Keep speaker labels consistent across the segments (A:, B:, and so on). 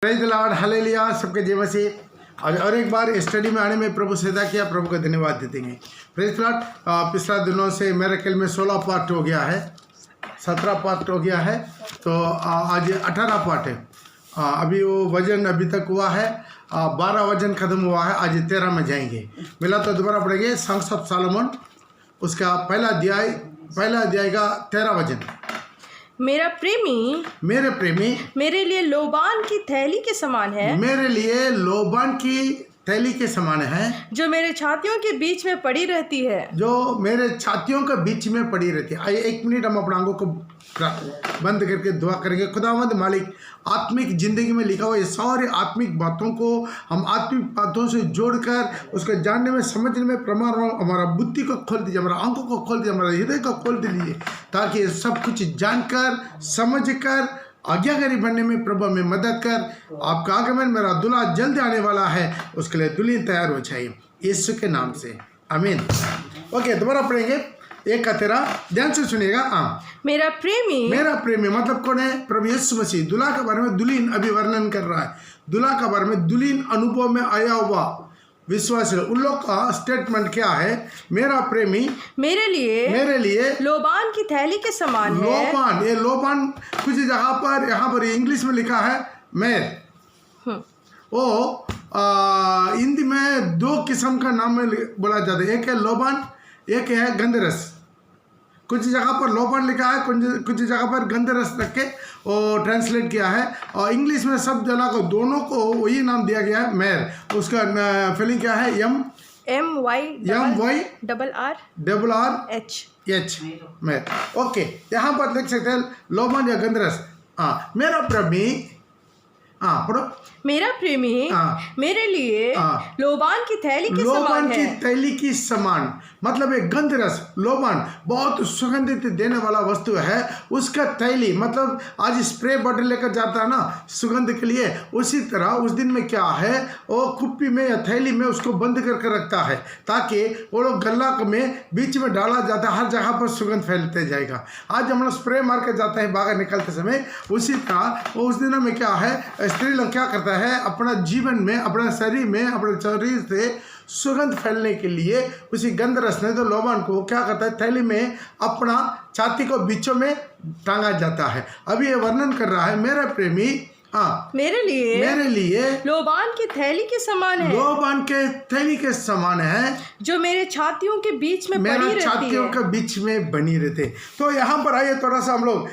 A: Praise the Lord, hallelujah. सबके जय मसीह। और एक बार स्टडी में आने में प्रभु से अदा किया, प्रभु का धन्यवाद देते हैं। Praise the Lord. पिछला दिनों से मेरे ख्याल में 16 पार्ट हो गया है, 17 पार्ट हो गया है, तो आज 18 पार्ट है। अभी वो वजन अभी तक हुआ है, 12 वजन खत्म हुआ है, आज 13 में जाएंगे। मिला तो दोबारा पढ़ेंगे सॉन्ग्स ऑफ सॉलोमन, उसका पहला अध्याय का 13 वजन।
B: मेरे प्रेमी मेरे लिए लोबान की थैली के समान है,
A: मेरे लिए लोबान की थैली के समान है,
B: जो मेरे छातियों के बीच में पड़ी रहती है,
A: जो मेरे छातियों के बीच में पड़ी रहती है। आइए 1 मिनट हम अपने आंखों को बंद करके दुआ करेंगे। खुदावंद मालिक, आत्मिक जिंदगी में लिखा हुआ ये सारे आत्मिक बातों को हम आत्मिक बातों से जोड़कर उसको जानने में, समझने में प्रमाण, हमारा बुद्धि को खोल दीजिए, हमारा आंखों को खोल दीजिए, हमारा हृदय को खोल दीजिए, ताकि सब कुछ जानकर समझकर आज्ञाकारी बनने में प्रभु में मदद कर। आपका आगमन, मेरा दूल्हा जल्द आने वाला है, उसके लिए दुल्हन तैयार हो जाए, यीशु के नाम से, आमीन। ओके, दोबारा पढ़ेंगे 1 का 13, ध्यान से सुनिएगा।
B: मेरा प्रेमी
A: मतलब कौन है? प्रभु यीशु मसीह। दूल्हा के बारे में दुल्हन अभी वर्णन कर रहा है। दूल्हा के बारे में दुल्हन अनुभव में आया हुआ विश्वास है। उन लोग का स्टेटमेंट क्या है? मेरा प्रेमी मेरे लिए
B: लोबान की थैली के समान है।
A: लोबान, ये लोबान कुछ जगह पर, यहाँ पर इंग्लिश में लिखा है मेर। वो हिंदी में 2 किस्म का नाम में बोला जाता है, एक है लोबान, एक है गंधरस। कुछ जगह पर लोबान लिखा है, कुछ जगह पर गंधरस रख के और ट्रांसलेट किया है। और इंग्लिश में सब जगह को, दोनों को वही नाम दिया गया है, मेर। उसका स्पेलिंग क्या है? MYRRH, मेर। ओके, यहाँ पर देख सकते हैं लोबान या गंधरस। मेरा प्रेमी, पढ़ो।
B: मेरा प्रेमी मेरे लिए लोबान की थैली के समान है।
A: लोबान की थैली की समान मतलब एक गंधरस, लोबान बहुत सुगंधित देने वाला वस्तु है। उसका थैली मतलब आज स्प्रे बॉटल लेकर जाता है ना सुगंध के लिए, उसी तरह उस दिन में क्या है, वो कुप्पी में या थैली में उसको बंद करके रखता है, ताकि वो लोग गल्ला में बीच में डाला जाता है, हर जगह पर सुगंध फैलते जाएगा। आज हम लोग स्प्रे मार के जाते हैं बाहर निकलते समय, उसी तरह वो उस दिनों में क्या है, स्त्री लोग क्या करता है, अपना जीवन में, अपने शरीर में, अपने शरीर से सुगंध फैलने के लिए उसी गंधरस ने तो लोबान को क्या करता है, थैली में अपना छाती को बीचों में टांगा जाता है। अभी ये वर्णन कर रहा है, मेरा प्रेमी
B: मेरे लिए लोबान की थैली के समान है,
A: लोबान के थैली के समान है,
B: जो मेरे छातियों के बीच में बनी रहती
A: छातियों
B: है।
A: के बीच में बनी रहते। तो यहाँ पर आइए थोड़ा सा हम लोग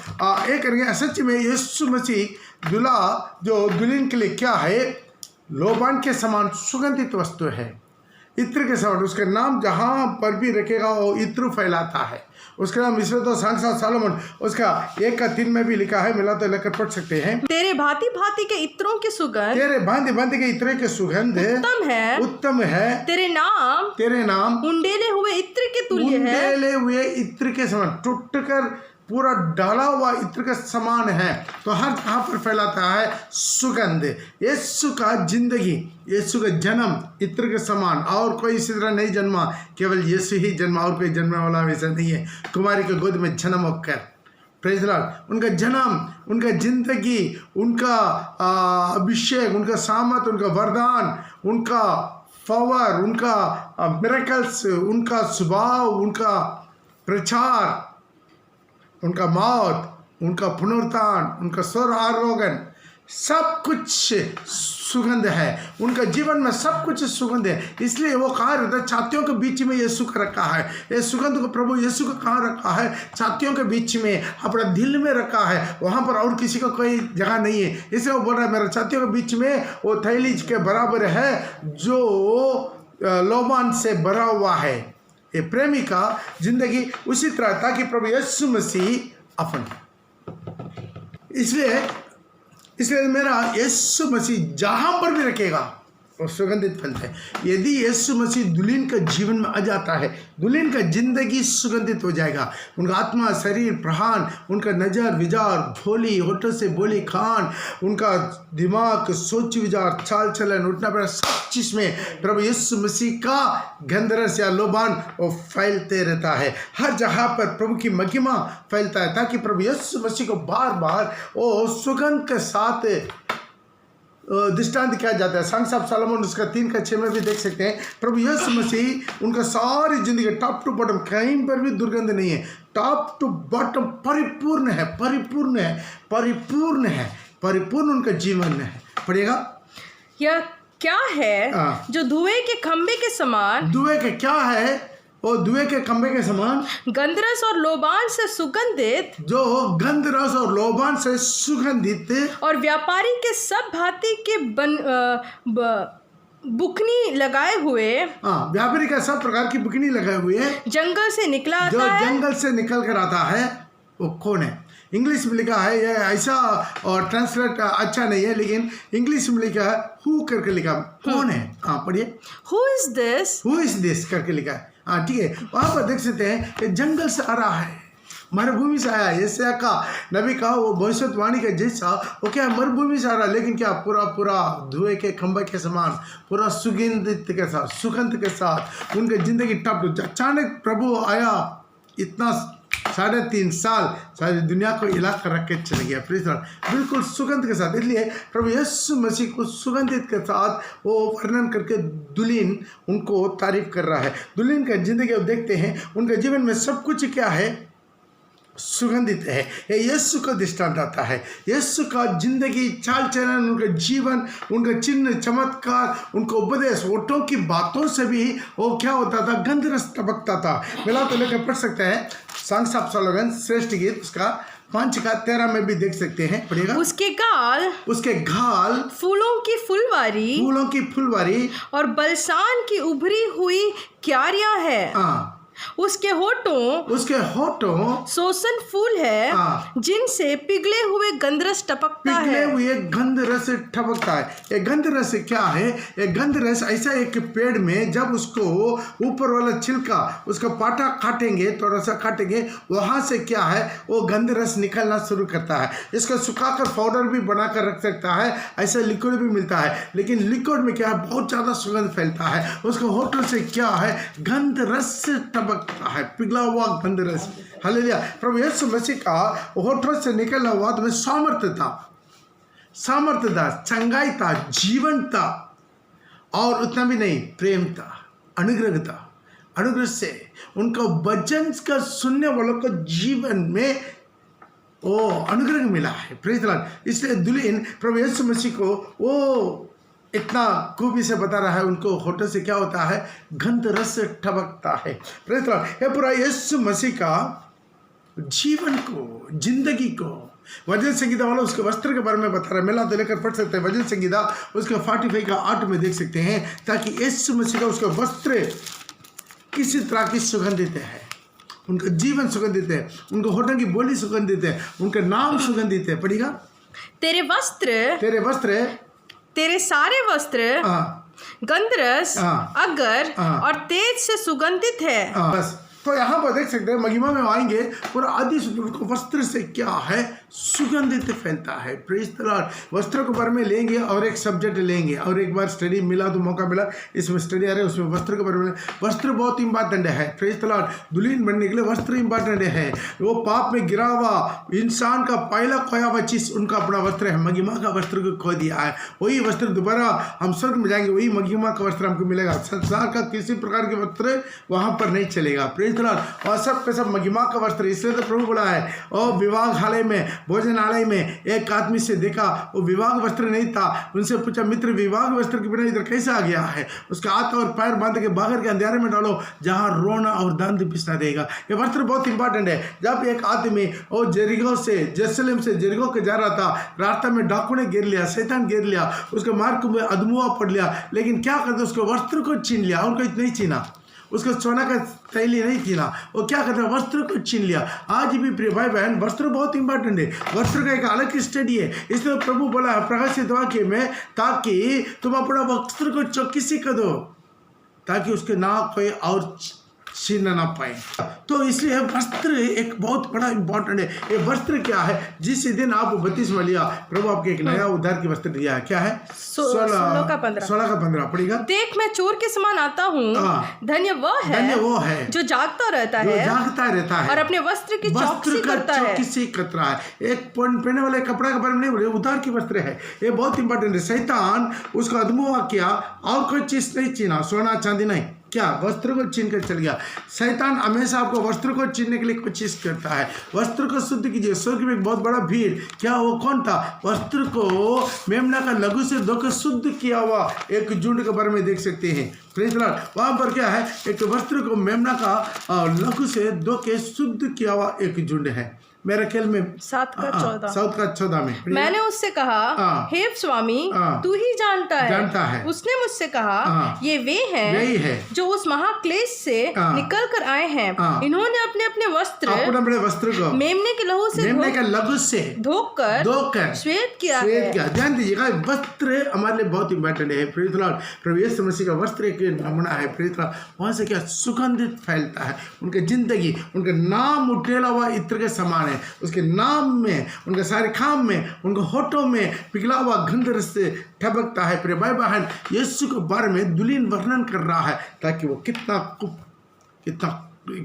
A: एक करेंगे। सच में यीशु मसीह दूल्हा जो दुल्हन के लिए क्या है, लोबान के समान सुगंधित वस्तु है, इत्र के समान। उसके नाम जहाँ पर भी रखेगा वो इत्र फैलाता है। उसका नाम इसमें तो सॉन्ग्स ऑफ सॉलोमन उसका 1 का 3 में भी लिखा है, मिला तो लेकर पढ़ सकते हैं।
B: तेरे भांति भांति के इत्रों की सुगंध,
A: तेरे भांति भांति के इत्र के सुगंध उत्तम है। तेरे नाम
B: उंडेले हुए इत्र के तुल्य है,
A: उंडेले हुए इत्र के समान, टूट कर पूरा डाला हुआ इत्र के समान है। तो हर जगह पर फैलाता है सुगंध। यीशु का जिंदगी, यीशु का जन्म इत्र के समान, और कोई इसी तरह नहीं जन्मा, केवल यीशु ही जन्मा, और कोई जन्मने वाला वैसा नहीं है। कुमारी के गोद में जन्म होकर, प्रेज द लॉर्ड, उनका जन्म, उनका जिंदगी, उनका अभिषेक, उनका सामर्थ, उनका वरदान, उनका पावर, उनका मिरेकल्स, उनका स्वभाव, उनका प्रचार, उनका मौत, उनका पुनरुत्थान, उनका स्वर आरोहण, सब कुछ सुगंध है। उनका जीवन में सब कुछ सुगंध है। इसलिए वो कहा रहता है, छातियों के बीच में यीशु का रखा है। ये सुगंध को प्रभु यीशु को कहाँ रखा है? छातियों के बीच में, अपना दिल में रखा है। वहाँ पर और किसी का कोई जगह नहीं है। इसलिए वो बोल रहा है, मेरे छातियों के बीच में वो थैली के बराबर है, जो लोबान से भरा हुआ है। ये प्रेमी का जिंदगी उसी तरह, ताकि प्रभु यीशु मसीह अपन, इसलिए मेरा यीशु मसीह जहां पर भी रखेगा और सुगंधित फैलता है। यदि यीशु मसीह दुल्हन का जीवन में आ जाता है, दुल्हन का जिंदगी सुगंधित हो जाएगा। उनका आत्मा, शरीर, प्राण, उनका नजर, विचार, भोली होठों से बोली खान, उनका दिमाग, सोच, विचार, चाल चलन, उठना बैठना, सब चीज में प्रभु यीशु मसीह का गंधरस या लोबान वो फैलते रहता है। हर जगह पर प्रभु की महिमा फैलता है, ताकि प्रभु यीशु मसीह को बार बार वो सुगंध के साथ दृष्टांत किया जाता है। संग ऑफ सोलोमन उसका 3:6 में भी देख सकते हैं। प्रभु यीशु मसीह उनका सारी जिंदगी टॉप टू बॉटम कहीं पर भी दुर्गंध नहीं है, टॉप टू बॉटम परिपूर्ण है, परिपूर्ण है, परिपूर्ण है, परिपूर्ण उनका जीवन है। पढ़िएगा,
B: यह क्या है जो धुएं के खंभे के समान,
A: धुएं के क्या है, वो धुएं के खंभे के समान,
B: गंधरस और लोबान से सुगंधित,
A: जो गंधरस और लोबान से सुगंधित,
B: और व्यापारी के सब भांति के बुकनी लगाए हुए,
A: व्यापारी का सब प्रकार की बुकनी लगाए हुए,
B: जंगल से निकला आता
A: जो
B: है,
A: जंगल से निकल कर आता है, वो कौन है? इंग्लिश में लिखा है, ये ऐसा और ट्रांसलेट अच्छा नहीं है, लेकिन इंग्लिश में लिखा है हु करके लिखा, कौन है? पढ़िए,
B: who is this,
A: who is this करके लिखा है। ठीक है, वहां पर देख सकते हैं कि जंगल से आ रहा है, मरुभूमि से आया है। यशायाह का नबी का वो भविष्यवाणी का जैसा, वो क्या मरुभूमि से आ रहा है, लेकिन क्या पूरा धुएं के खंभे के समान, पूरा सुगंधित के साथ, सुगंध के साथ उनकी जिंदगी टप। अचानक प्रभु आया, इतना 3.5 साल सारी दुनिया को हिला कर रख के चले गया, बिल्कुल सुगंध के साथ। इसलिए प्रभु यीशु मसीह को सुगंधित के साथ वो वर्णन करके दुल्हन उनको तारीफ कर रहा है। दुल्हन का जिंदगी अब देखते हैं, उनका जीवन में सब कुछ क्या है, सुगंधित है। ये यीशु का दृष्टांत आता है। यीशु का जिंदगी, चाल चलन, उनका जीवन, उनका चिन्ह, चमत्कार, उनका उपदेश, ओठों की बातों से भी वो क्या होता था, गंधरस टपकता था। मिला तो लेकर पढ़ सकते हैं, सॉन्ग्स ऑफ सोलोमन श्रेष्ठ गीत उसका 5:13 में भी देख सकते हैं। पढ़िएगा,
B: उसके गाल
A: फूलों की फुलवारी
B: और बलसान की उभरी हुई क्यारियां है। उसके होठों सोसन फूल है, जिनसे पिघले हुए गंधरस टपकता है।
A: पिघले हुए गंधरस टपकता है। ये गंधरस क्या है? ये गंधरस ऐसा एक पेड़ में जब उसको ऊपर वाला छिलका, उसका पाटा काटेंगे, थोड़ा सा काटेंगे, वहां से क्या है, वो गंधरस निकलना शुरू करता है। इसको सुखाकर पाउडर भी बनाकर रख सकता है, ऐसा लिक्विड भी मिलता है, लेकिन लिक्विड में क्या है, बहुत ज्यादा सुगंध फैलता है। उसके होठों से क्या है, गंधरस टपकता है, पिघला हुआ गंधरस। हालेलुया। प्रभु यीशु मसीह का होठों से निकला हुआ तुम्हें सामर्थ्य था, चंगाई था, जीवन था, और उतना भी नहीं, प्रेम था, अनुग्रह था। अनुग्रह से उनका वचन का सुनने वालों को जीवन में वो अनुग्रह मिला है। Praise the Lord. इसलिए दुल्हन प्रभु यीशु मसीह को वो इतना खूबी से बता रहा है, उनको होठों से क्या होता है, गंध रस टपकता है। Praise the Lord. ये पूरा यीशु मसीह का जीवन को, जिंदगी को, वचन संगीता वाला उसके वस्त्र के बारे में बता रहा है। मिला तो लेकर पढ़ सकते हैं, वचन संगीता उसका 45:8 में देख सकते हैं, ताकि यीशु मसीह का उसका वस्त्र किसी तरह की सुगंधित है, उनका जीवन सुगंधित है, उनके होठों की बोली सुगंधित है, उनका नाम सुगंधित है। पढ़िएगा, तेरे वस्त्र
B: तेरे सारे वस्त्र गंधरस, अगर और तेज से सुगंधित है।
A: बस तो यहाँ पर देख सकते हैं, महिमा में आएंगे, पूरा आदि वस्त्र से क्या है, सुगंधित फैलता है। Praise the Lord. वस्त्रों के बारे में लेंगे और एक सब्जेक्ट लेंगे, और एक बार स्टडी मिला तो मौका मिला, इसमें स्टडी आ रहा है, उसमें वस्त्र के बारे में। वस्त्र बहुत इंपॉर्टेंट है। Praise the Lord. दुल्हन बनने के लिए वस्त्र इंपॉर्टेंट है। वो पाप में गिरा हुआ इंसान का पहला खोया हुआ चीज उनका अपना वस्त्र है। महिमा का वस्त्र को खो दिया है, वही वस्त्र दोबारा हम स्वर्ग में जाएंगे, वही महिमा का वस्त्र हमको मिलेगा। संसार का किसी प्रकार के वस्त्र वहां पर नहीं चलेगा। Praise the Lord. और सब पे सब महिमा का वस्त्र। इसलिए तो प्रभु बोला है, और विवाहालय में, भोजनालय में एक आदमी से देखा, वो विवाह वस्त्र नहीं था, उनसे पूछा, मित्र विवाह वस्त्र के बिना इधर कैसे आ गया है? उसका हाथ और पैर बांध के बाहर के अंधेरे में डालो, जहां रोना और दंड पिसना देगा। ये वस्त्र बहुत इंपॉर्टेंट है। जब एक आदमी और जेरिको से, जेरूसलम से जेरिको के जा रहा था, रास्ते में डाकू ने घेर लिया, शैतान घेर लिया, उसके मार्ग में अधमुआ पड़ लिया, लेकिन क्या करते, उसके वस्त्र को छीन लिया। उनको नहीं छीना, उसको सोना का तैली नहीं छीना, वो क्या करता है, वस्त्र को छीन लिया। आज भी प्रिय भाई बहन, वस्त्र बहुत इंपॉर्टेंट है। वस्त्र का एक अलग स्टडी है। इसलिए प्रभु बोला है प्रकाशित वाक्य में, ताकि तुम अपना वस्त्र को चौकसी कर दो, ताकि उसके ना कोई और छीन ना पाए। तो इसलिए वस्त्र एक बहुत बड़ा इंपॉर्टेंट है। ये वस्त्र क्या है? जिस दिन आप बपतिस्मा लिया, प्रभु आपको एक नया उद्धार की वस्त्र दिया है। क्या है?
B: 16 का 15
A: पड़ेगा।
B: देख मैं चोर के समान आता हूँ, धन्य वो है जो जागता रहता है और अपने वस्त्र की चौकसी
A: करता है। एक पहनने वाले कपड़ा के बारे में नहीं बोले, उद्धार की वस्त्र है। ये बहुत इंपॉर्टेंट है। शैतान उसका अधमुआ किया और कोई चीज नहीं छीना, सोना चांदी नहीं, क्या वस्त्र को छीन कर चल गया। शैतान हमेशा आपको वस्त्र को छीनने के लिए कोशिश करता है। वस्त्र को शुद्ध कीजिए। स्वर्ग में एक बहुत बड़ा भीड़, क्या वो कौन था? वस्त्र को मेमना का लघु से धोकर शुद्ध किया हुआ एक झुंड के बारे में देख सकते हैं। वहां पर क्या है? एक वस्त्र को मेमना का लघु से धो के शुद्ध किया हुआ एक झुंड है। मेरे ख्याल में
B: 7 का
A: 14 में
B: मैंने उससे कहा, हे स्वामी, तू ही जानता है। उसने मुझसे कहा, ये वे हैं जो उस महाक्लेश से निकल कर आए हैं। इन्होंने अपने अपने वस्त्र को मेमने के लहू से धोकर श्वेत किया है।
A: ध्यान दीजिएगा, वस्त्र हमारे लिए बहुत इंपॉर्टेंट है। प्रभु यीशु मसीह का वस्त्र एक नमूना है। वहां से क्या सुगंधित फैलता है। उनकी जिंदगी, उनका नाम उठेला हुआ इत्र के समान है। उसके नाम में, उनके सारे काम में, उनके होठों में पिघला हुआ गंध रस से ठबकता है। प्रिय भाई बहन, यीशु के बारे में दुल्हन वर्णन कर रहा है ताकि वो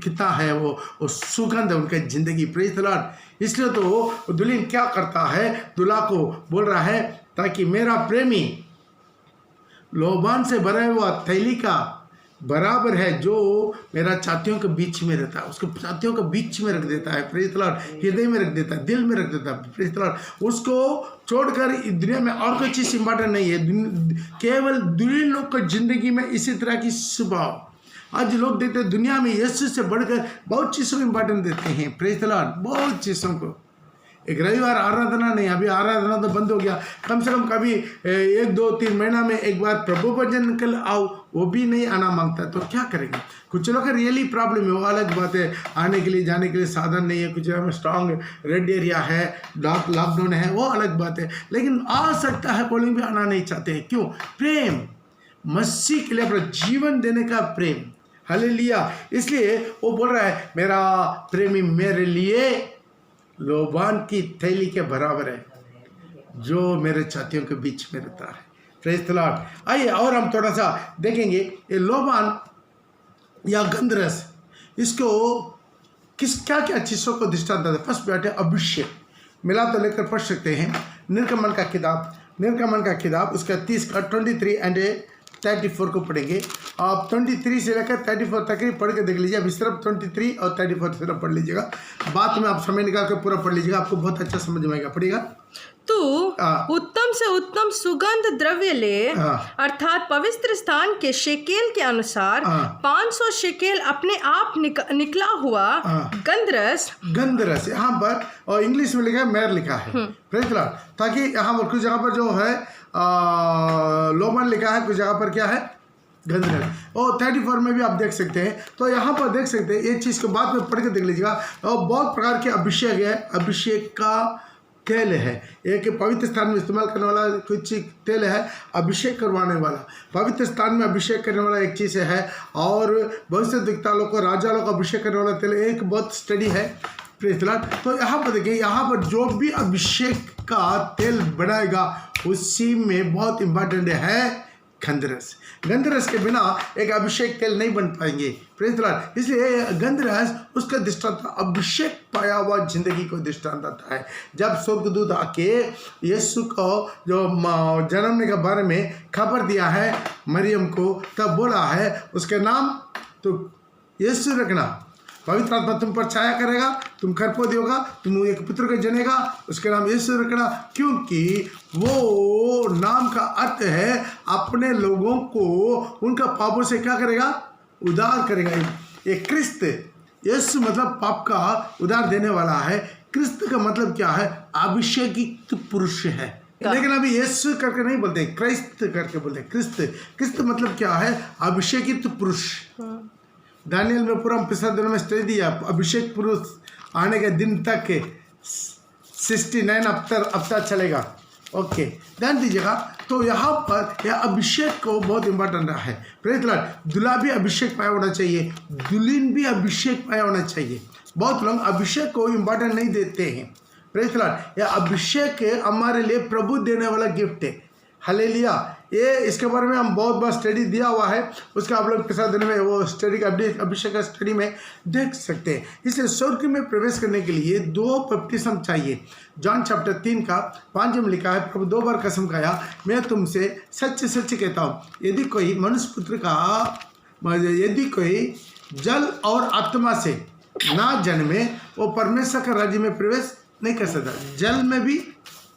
A: कितना है वो सुगंध है उनकी जिंदगी। Praise the Lord. इसलिए तो दुल्हन क्या करता है? दूल्हा को बोल रहा है ताकि मेरा प्रेमी लोबान से भरा हुआ थैली का बराबर है, जो मेरा छातियों के बीच में रहता है, उसको छातियों के बीच में रख देता है। Praise the Lord. हृदय में रख देता है, दिल में रख देता है। Praise the Lord. उसको छोड़कर दुनिया में और कोई चीज़ इंपॉर्टेंट नहीं है। केवल दुल्हन लोग की जिंदगी में इसी तरह की स्वभाव। आज लोग देखते हैं दुनिया में यीशु से बढ़कर बहुत चीज़ों को इंपॉर्टेंट देते हैं। Praise the Lord. बहुत चीज़ों को। एक रविवार आराधना नहीं, अभी आराधना तो बंद हो गया। कम से कम कभी 1, 2, 3 महीना में एक बार प्रभु भजन के लिए आओ, वो भी नहीं आना मांगता, तो क्या करेंगे? कुछ लोग का रियली प्रॉब्लम है, वो अलग बात है। आने के लिए जाने के लिए साधन नहीं है, कुछ जगह में स्ट्रॉन्ग रेड एरिया है, लॉकडाउन है, वो अलग बात है। लेकिन आ सकता है, कोई भी आना नहीं चाहते हैं। क्यों? प्रेम, मसीह के लिए अपना जीवन देने का प्रेम। हालेलुया। इसलिए वो बोल रहा है, मेरा प्रेमी मेरे लिए लोबान की थैली के बराबर है, जो मेरे छातियों के बीच में रहता है। Praise the Lord. आइए और हम थोड़ा सा देखेंगे ये लोबान या गंधरस, इसको क्या क्या चीज़ों को दृष्टांत है। फर्स्ट बैठे अभिषेक, मिला तो लेकर पढ़ सकते हैं। निर्गमन का किताब उसका 30 का 23 एंड 34 को पढ़ेंगे। आप 23 से लेकर 34 तक ही पढ़ के देख लीजिए। अभी सिर्फ 23 और 34 सिर्फ पढ़ लीजिएगा। बाद में आप समय निकाल कर पूरा पढ़ लीजिएगा, आपको बहुत अच्छा समझ में आएगा। पढ़िएगा।
B: तू उत्तम से उत्तम सुगंध द्रव्य ले, अर्थात पवित्र स्थान के शेकेल के अनुसार 500 शेकेल अपने आप निकला हुआ गंधरस यहाँ पर, और इंग्लिश में लिखा है, मैर लिखा है। ताकि यहाँ पर कुछ जगह पर जो है लोबान लिखा है, कुछ जगह पर क्या है? गंधरस। और 34 में भी आप देख सकते हैं। तो यहाँ पर देख सकते हैं, एक चीज़ को बाद में पढ़ के देख लीजिएगा। और बहुत प्रकार के अभिषेक है। अभिषेक का तेल है, एक पवित्र स्थान में इस्तेमाल करने वाला कुछ तेल है, अभिषेक करवाने वाला। पवित्र स्थान में अभिषेक करने वाला एक चीज़ है, और भविष्य दिखता लोग को, राजा लोग को अभिषेक करने वाला तेल एक बहुत स्टडी है। तो यहाँ पर देखिए, यहाँ पर जो भी अभिषेक का तेल बनाएगा उसी में बहुत इंपॉर्टेंट है गंधरस के बिना एक अभिषेक तेल नहीं बन पाएंगे। Praise the Lord. इसलिए गंधरस उसका दृष्टांत अभिषेक पाया हुआ जिंदगी को दृष्टांत आता है। जब स्वर्गदूत आके यीशु को जो जन्मने के बारे में खबर दिया है मरियम को, तब बोला है उसके नाम तो यीशु रखना, पवित्र आत्मा तुम पर छाया करेगा, तुम गर्भवती होगा, तुम एक पुत्र को जनेगा, उसके नाम यीशु रखना, क्योंकि वो नाम का अर्थ है अपने लोगों को उनका पापों से क्या करेगा? उद्धार करेगा। ये क्रिस्त, यीशु मतलब पाप का उद्धार देने वाला है। क्रिस्त का मतलब क्या है? अभिषेकित पुरुष है। लेकिन अभी यीशु करके नहीं बोलते, क्रिस्त करके बोलते। क्रिस्त मतलब क्या है? अभिषेकित पुरुष। दानियल में पूरा पिछले दिनों में स्टडी दिया, अभिषेक पुरुष आने के दिन तक 69 अवतार चलेगा।
A: ओके, ध्यान दीजिएगा। तो यहाँ पर यह अभिषेक को बहुत इंपॉर्टेंट रहा है। Praise the Lord. दूल्हा भी अभिषेक पाया होना चाहिए, दुल्हन भी अभिषेक पाया होना चाहिए। बहुत लोग अभिषेक को इंपॉर्टेंट नहीं देते हैं। Praise the Lord. यह अभिषेक हमारे लिए प्रभु देने वाला गिफ्ट है। हालेलुया। ये इसके बारे में हम बहुत बार स्टडी दिया हुआ है, उसका आप लोग पिछले दिन में वो स्टडी का अभिषेक का स्टडी में देख सकते हैं। इसलिए स्वर्ग में प्रवेश करने के लिए 2 बपतिस्म चाहिए। जॉन चैप्टर 3 का 5 में लिखा है, प्रभु 2 बार कसम खाया, मैं तुमसे सच सच कहता हूँ, यदि कोई मनुष्य पुत्र का यदि कोई जल और आत्मा से ना जन्मे वो परमेश्वर के राज्य में प्रवेश नहीं कर सकता। जल में भी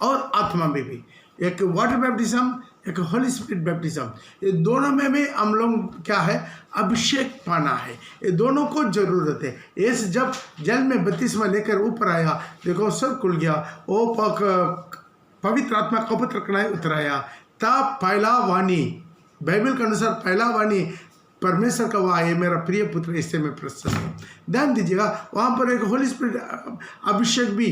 A: और आत्मा में भी। एक वाटर बैप्टिज्म, एक होली स्पिरिट बैप्टिज्म, ये दोनों में भी हम लोग क्या है, अभिषेक पाना है। ये दोनों को जरूरत है। ये जब जल में बपतिस्मा लेकर ऊपर आया, देखो सब खुल गया, वो पवित्र आत्मा कपत्र कनाई उतराया, तब पहला वाणी, बाइबल के अनुसार पहला वाणी परमेश्वर का वह है, मेरा प्रिय पुत्र, इससे मैं प्रसन्न हूँ। ध्यान दीजिएगा, वहाँ पर एक होली स्पिरिट अभिषेक भी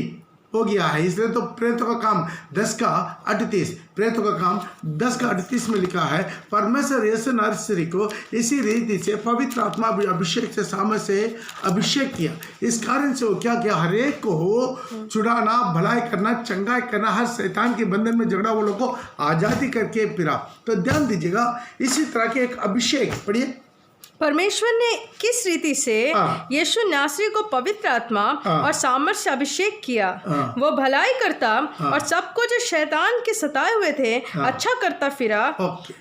A: हो गया है। इसलिए तो प्रेरितों का काम 10 का 38, प्रेरितों का काम 10 का 38 में लिखा है, परमेश्वर यीशु नरसरी को इसी रीति से पवित्र आत्मा अभिषेक से सामर्थ्य से अभिषेक किया। इस कारण से वो क्या किया, हर एक को हो छुड़ाना, भलाई करना, चंगाई करना, हर शैतान के बंधन में झगड़ा वालों को आज़ादी करके फिरा। तो ध्यान दीजिएगा, इसी तरह के एक अभिषेक पढ़िए।
B: परमेश्वर ने किस रीति से यीशु नासरी को पवित्र आत्मा और सामर्थ्य से अभिषेक किया। वो भलाई करता और सबको जो शैतान के सताए हुए थे अच्छा करता फिरा।
A: ओके,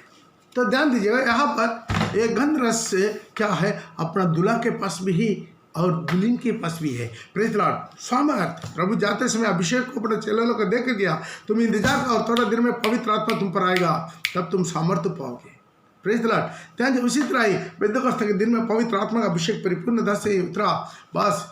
A: तो ध्यान दीजिएगा, यहाँ पर एक गंध रस से क्या है, अपना दूल्हा के पास भी और दुल्हन के पास भी है। Praise the Lord. सामर्थ, प्रभु जाते समय अभिषेक को अपने चेलों को देकर गया, तुम इंतजार करो, थोड़ा देर में पवित्र आत्मा तुम पर आएगा, तब तुम सामर्थ्य पाओगे। Praise the Lord. ध्यान दीजिए, उसी तरह ही पेंतेकोस्ते के दिन में पवित्र आत्मा का अभिषेक परिपूर्णता से उतरा। बस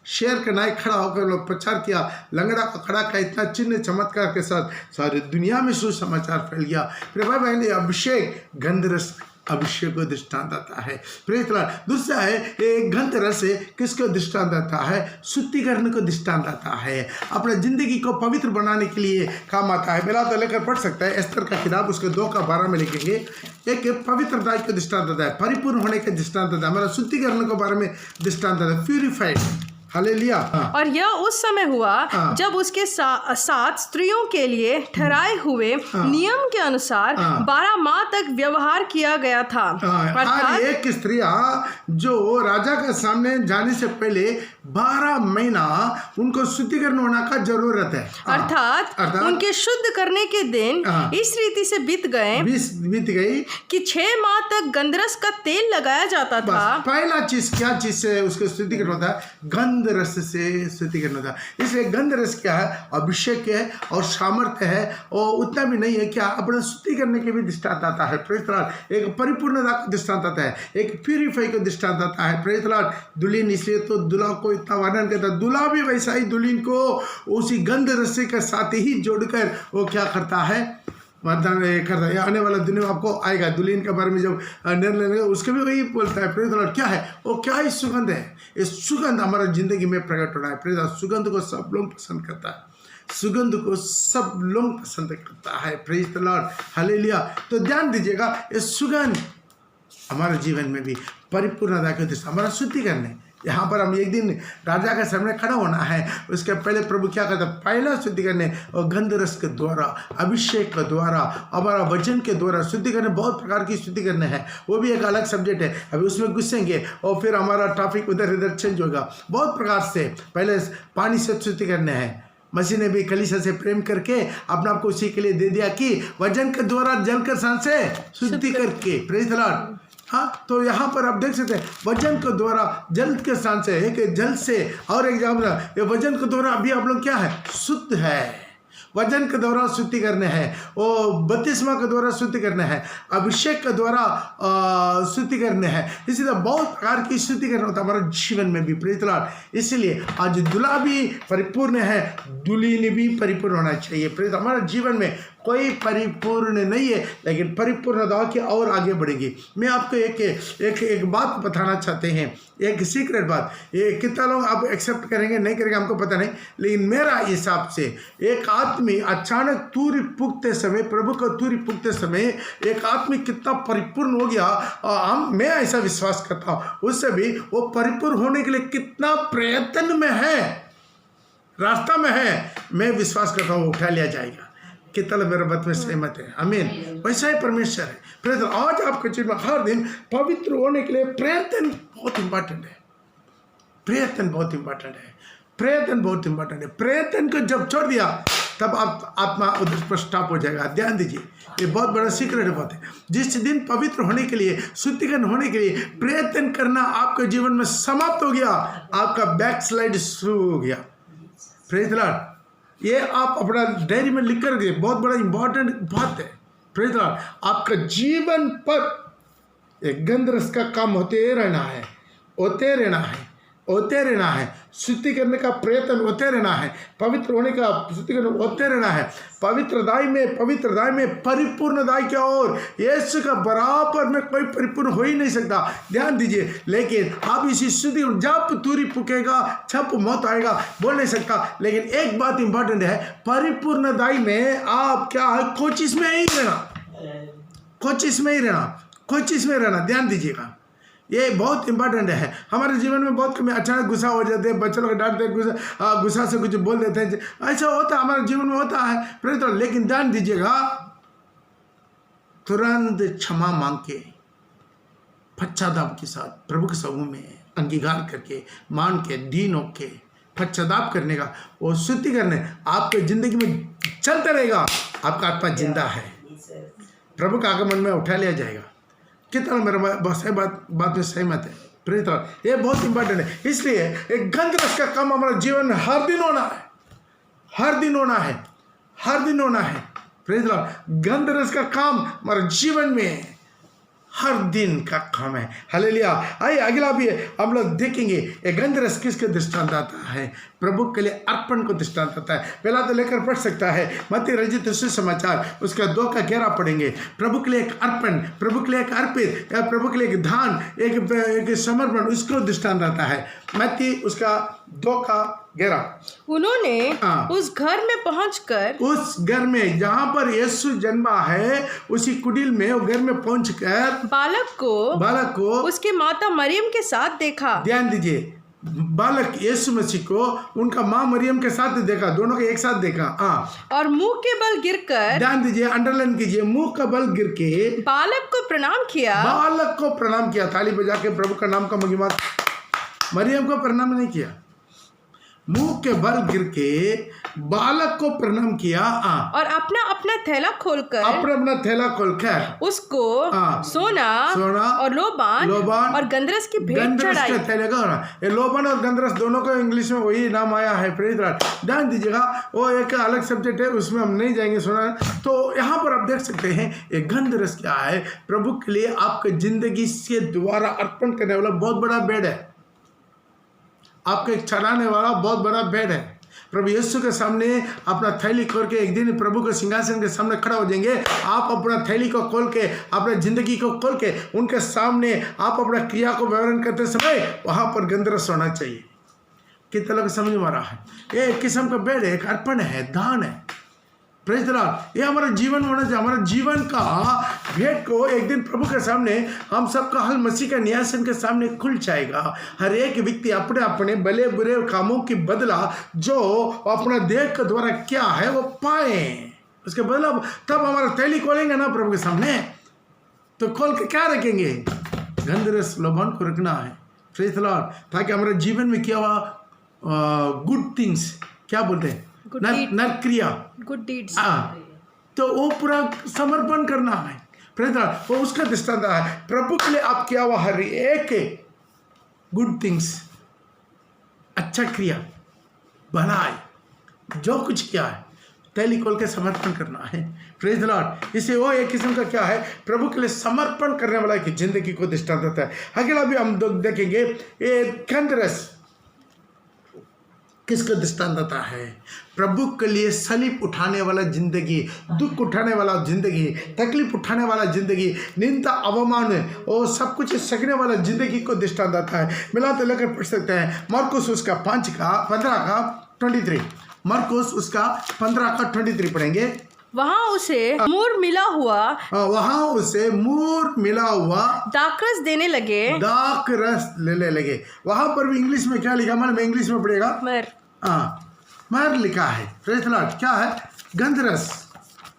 A: शेर के नायक खड़ा होकर लोग प्रचार किया, लंगड़ा को खड़ा किया, इतना चिन्ह चमत्कार के साथ सारी दुनिया में सुसमाचार फैल गया। फिर भाई बहन, अभिषेक गंधरस अभिषेक को दृष्टांत आता है। Praise the Lord. दूसरा है, एक गंध रस किसको दृष्टांत आता है, शुद्धिकरण को दृष्टांत आता है, अपने जिंदगी को पवित्र बनाने के लिए काम आता है। मेरा तो लेकर पढ़ सकता है, एस्तर का किताब उसके 2 का 12 में लिखेंगे। एक पवित्रता के दृष्टांत आता है, परिपूर्ण होने के दृष्टांत आता है, हमारा शुद्धिकरण के बारे में दृष्टांत आता है, प्यूरिफाइड। हालेलुया।
B: और यह उस समय हुआ जब उसके साथ स्त्रियों के लिए ठहराए हुए नियम के अनुसार 12 माह तक व्यवहार किया गया था।
A: हर एक स्त्रियां जो राजा के सामने जाने से पहले 12 महीना उनको शुद्धिकरण होने का जरूरत है।
B: अर्थात उनके शुद्ध करने के दिन इस रीति से बीत गई कि 6 माह तक गंधरस का तेल लगाया जाता था।
A: पहला चीज क्या चीज से उसको शुद्धिकरण होता है, गंध रस से शुद्धिकरण होता है। इसलिए गंध रस क्या है, अभिषेक है और सामर्थ्य है, और उतना भी नहीं है, क्या अपना शुद्धि करने के भी दृष्टांत आता है। Praise the Lord. एक परिपूर्णता का दृष्टांत आता है, एक प्यूरिफाई का दृष्टांत आता है। Praise the Lord. दुल्हन, इसलिए तो दूल्हा को इतना वर्णन करता है, दूल्हा भी वैसा ही दुल्हन को उसी गंध रस के साथ ही जोड़कर वो क्या करता है, वरदान करता है। आने वाला दिन में आपको आएगा, दुल्हन के बारे में जब निर्णय लेंगे उसके भी वही बोलता है। Praise the Lord. क्या है वो, क्या है, सुगंध है। इस सुगंध हमारा जिंदगी में प्रकट होना है। Praise the Lord. सुगंध को सब लोग पसंद करता है, सुगंध को सब लोग पसंद करता है। Praise the Lord. हालेलुया। तो ध्यान दीजिएगा, इस सुगंध हमारे जीवन में भी परिपूर्णता के दृष्टि हमारा शुद्धिकरण है। यहाँ पर हम एक दिन राजा के सामने खड़ा होना है, उसके पहले प्रभु क्या करता है, पहला शुद्धिकरण और गंध रस के द्वारा, अभिषेक के द्वारा, हमारा वचन के द्वारा शुद्धिकरण। बहुत प्रकार की शुद्धिकरण है, वो भी एक अलग सब्जेक्ट है, अभी उसमें घुसेंगे और फिर हमारा टॉपिक उधर इधर चेंज होगा। बहुत प्रकार से पहले पानी से शुद्धिकरण है, मसीह ने भी कलीसिया से प्रेम करके अपने आप को उसी के लिए दे दिया कि वचन के द्वारा जल के सांस से शुद्धि करके। Praise the Lord. हाँ, तो यहाँ पर आप देख सकते हैं, वचन के द्वारा जल के स्थान से, एक जल से और एक जगह, ये वचन के द्वारा अभी आप लोग क्या है, शुद्ध है। वचन के द्वारा शुद्धि करने हैं, वो बपतिस्मा के द्वारा शुद्धि करने हैं, अभिषेक के द्वारा शुद्धि करने हैं। इसी तरह बहुत प्रकार की शुद्धि करना होता है हमारे जीवन में भी। Praise the Lord. इसलिए आज दूल्हा भी परिपूर्ण है, दुल्हन भी परिपूर्ण होना चाहिए। प्रेज। हमारे जीवन में कोई परिपूर्ण नहीं है, लेकिन परिपूर्णता की और आगे बढ़ेगी। मैं आपको एक बात बताना चाहते हैं, एक सीक्रेट बात। ये कितना लोग आप एक्सेप्ट करेंगे नहीं करेंगे हमको पता नहीं, लेकिन मेरा हिसाब से एक आदमी अचानक तूरी फूंकते समय, प्रभु को तूरी फूंकते समय एक आदमी कितना परिपूर्ण हो गया, मैं ऐसा विश्वास करता हूँ। उससे भी वो परिपूर्ण होने के लिए कितना प्रयत्न में है, रास्ता में है, मैं विश्वास करता हूँ उठा लिया जाएगा। कितना मेरे बात में सहमत है? आमीन। वैसा ही परमेश्वर है। प्रेज आज आपके जीवन में हर दिन पवित्र होने के लिए प्रयत्न बहुत इंपॉर्टेंट है। प्रयत्न बहुत इंपॉर्टेंट है। प्रयत्न बहुत इंपॉर्टेंट है। प्रयत्न को जब छोड़ दिया तब आप आत्मा उधर पर स्टॉप हो जाएगा। ध्यान दीजिए, ये बहुत बड़ा सीक्रेट बात है। जिस दिन पवित्र होने के लिए, शुद्धिकरण होने के लिए प्रयत्न करना आपके जीवन में समाप्त हो गया, आपका बैक स्लाइड शुरू हो गया। Praise Lord. ये आप अपना डायरी में लिख कर, बहुत बड़ा इंपॉर्टेंट बात है। Praise Lord. आपका जीवन पर एक गंध रस का काम होते रहना है, होते रहना है, होते रहना है। शुद्धि करने का प्रयत्न होते रहना है, पवित्र होने का शुद्धिकरण होते रहना है। पवित्रदाई में परिपूर्णदाई की ओर, यीशु का बराबर में कोई परिपूर्ण हो ही नहीं सकता। ध्यान दीजिए। लेकिन आप इसी शुद्धि, जब तूरी फूकेगा छप मौत आएगा, बोल नहीं सकता। लेकिन एक बात इंपॉर्टेंट है, परिपूर्णदाई में आप क्या है, कोशिश में ही रहना, कोशिश में ही रहना, कोशिश में रहना। ध्यान दीजिएगा, ये बहुत इंपॉर्टेंट है। हमारे जीवन में बहुत कभी अचानक गुस्सा हो जाते हैं, बच्चे लोग डांटते हैं, गुस्सा से कुछ बोल देते हैं, ऐसा होता है, हमारे जीवन में होता है। प्रेरित। लेकिन ध्यान दीजिएगा, तुरंत क्षमा मांग के, पश्चाताप के साथ प्रभु के समूह में अंगीकार करके, मान के, दीन होके पश्चाताप करने का, वो शुद्धि करने आपके जिंदगी में चलते रहेगा। आपका आत्मा जिंदा है, प्रभु का आगमन में उठा लिया जाएगा। कितना मेरा बात में सहमत है? प्रेरित। ये बहुत इंपॉर्टेंट है। इसलिए एक गंध रस का काम हमारे जीवन में हर दिन होना है, हर दिन होना है, हर दिन होना है। प्रेरित। गंध रस का काम हमारे जीवन में हर दिन का काम है। हालेलुया। आइए अगला भी हम लोग देखेंगे, ये गंध रस किसके दृष्टांत आता है? प्रभु के लिए अर्पण को दृष्टांत आता है। पहला तो लेकर पढ़ सकता है मत्ती रचित सुसमाचार, उसका 2 का 11 पढ़ेंगे। प्रभु के लिए एक अर्पण, प्रभु के लिए एक अर्पित, या प्रभु के लिए एक दान, एक समर्पण, उसको दृष्टांत आता है। मत्ती उसका 2 का 11।
B: उन्होंने उस घर में पहुंचकर,
A: उस घर में जहां पर यीशु जन्मा है, उसी कुटिल में, वो घर में पहुंचकर बालक को
B: उसकी माता मरियम के साथ देखा।
A: ध्यान दीजिए, बालक यीशु मसीह को उनका माँ मरियम के साथ देखा, दोनों को एक साथ देखा।
B: और मुंह के बल गिरकर,
A: ध्यान दीजिए, अंडरलाइन कीजिए, मुंह का बल गिर के
B: बालक को प्रणाम किया।
A: बालक को प्रणाम किया। ताली बजा के प्रभु का नाम का महिमा। मरियम को प्रणाम नहीं किया, मुंह के बल गिर के बालक को प्रणाम किया।
B: और अपना अपना थैला खोलकर उसको सोना और लोबान और गंधरस की भेंट चढ़ाई।
A: ये लोबान और गंधरस दोनों को इंग्लिश में वही नाम आया है। प्रेरित। ध्यान दीजिएगा, वो एक अलग सब्जेक्ट है, उसमें हम नहीं जाएंगे सोना। तो यहाँ पर आप देख सकते हैं ये गंधरस क्या है। प्रभु के लिए आपके जिंदगी से द्वारा अर्पण करने वाला बहुत बड़ा बेड है, आपको एक चढ़ाने वाला बहुत बड़ा बेड है। प्रभु यीशु के सामने अपना थैली खोल के एक दिन प्रभु के सिंहासन के सामने खड़ा हो जाएंगे। आप अपना थैली को खोल के, अपने जिंदगी को खोल के उनके सामने आप अपना क्रिया को विवरण करते समय वहां पर गंधरस होना चाहिए। कितना लोग समझ में आ रहा है? ये एक किस्म का बेड है, एक अर्पण है, दान है। Praise the Lord. ये हमारा जीवन होना चाहिए। हमारा जीवन का भेंट को एक दिन प्रभु के सामने हम सबका हल मसीह का न्यायासन के सामने खुल जाएगा। हर एक व्यक्ति अपने अपने भले बुरे कामों की बदला जो अपना देह के द्वारा क्या है वो पाए, उसके बदला तब हमारा थैली खोलेंगे ना प्रभु के सामने, तो खोल के क्या रखेंगे? गंधरस लोबान को रखना है। Praise the Lord. ताकि हमारे जीवन में क्या हुआ, गुड थिंग्स, क्या बोलते हैं, नरक्रिया, गुड डीड्स, तो वो पूरा समर्पण करना है। वो उसका दृष्टांत है। प्रभु के लिए आप क्या हुआ, हर एक गुड थिंग्स, अच्छा क्रिया, भलाई, जो कुछ क्या है थैली खोल के समर्पण करना है। Praise the Lord. इसे वो एक किस्म का क्या है, प्रभु के लिए समर्पण करने वाला की जिंदगी को दृष्टांत देता है। अगला भी हम देखेंगे, ये गंधरस किसका दृष्टांत आता है? प्रभु के लिए सलीब उठाने वाला जिंदगी, दुख उठाने वाला जिंदगी, तकलीफ उठाने वाला जिंदगी, निंदा अवमान और सब कुछ सकने वाला जिंदगी को दृष्टांत आता है। मिला तो लेकर पढ़ सकते हैं मरकुस उसका 15:23। मरकुस उसका 15:23 पढ़ेंगे।
B: वहाँ उसे मूर मिला हुआ दाखरस देने लगे,
A: दाखरस लेने लगे। वहां पर भी इंग्लिश में क्या लिखा? मैं इंग्लिश में पढ़ेगा। मर लिखा है। Praise the Lord. क्या है? गंधरस,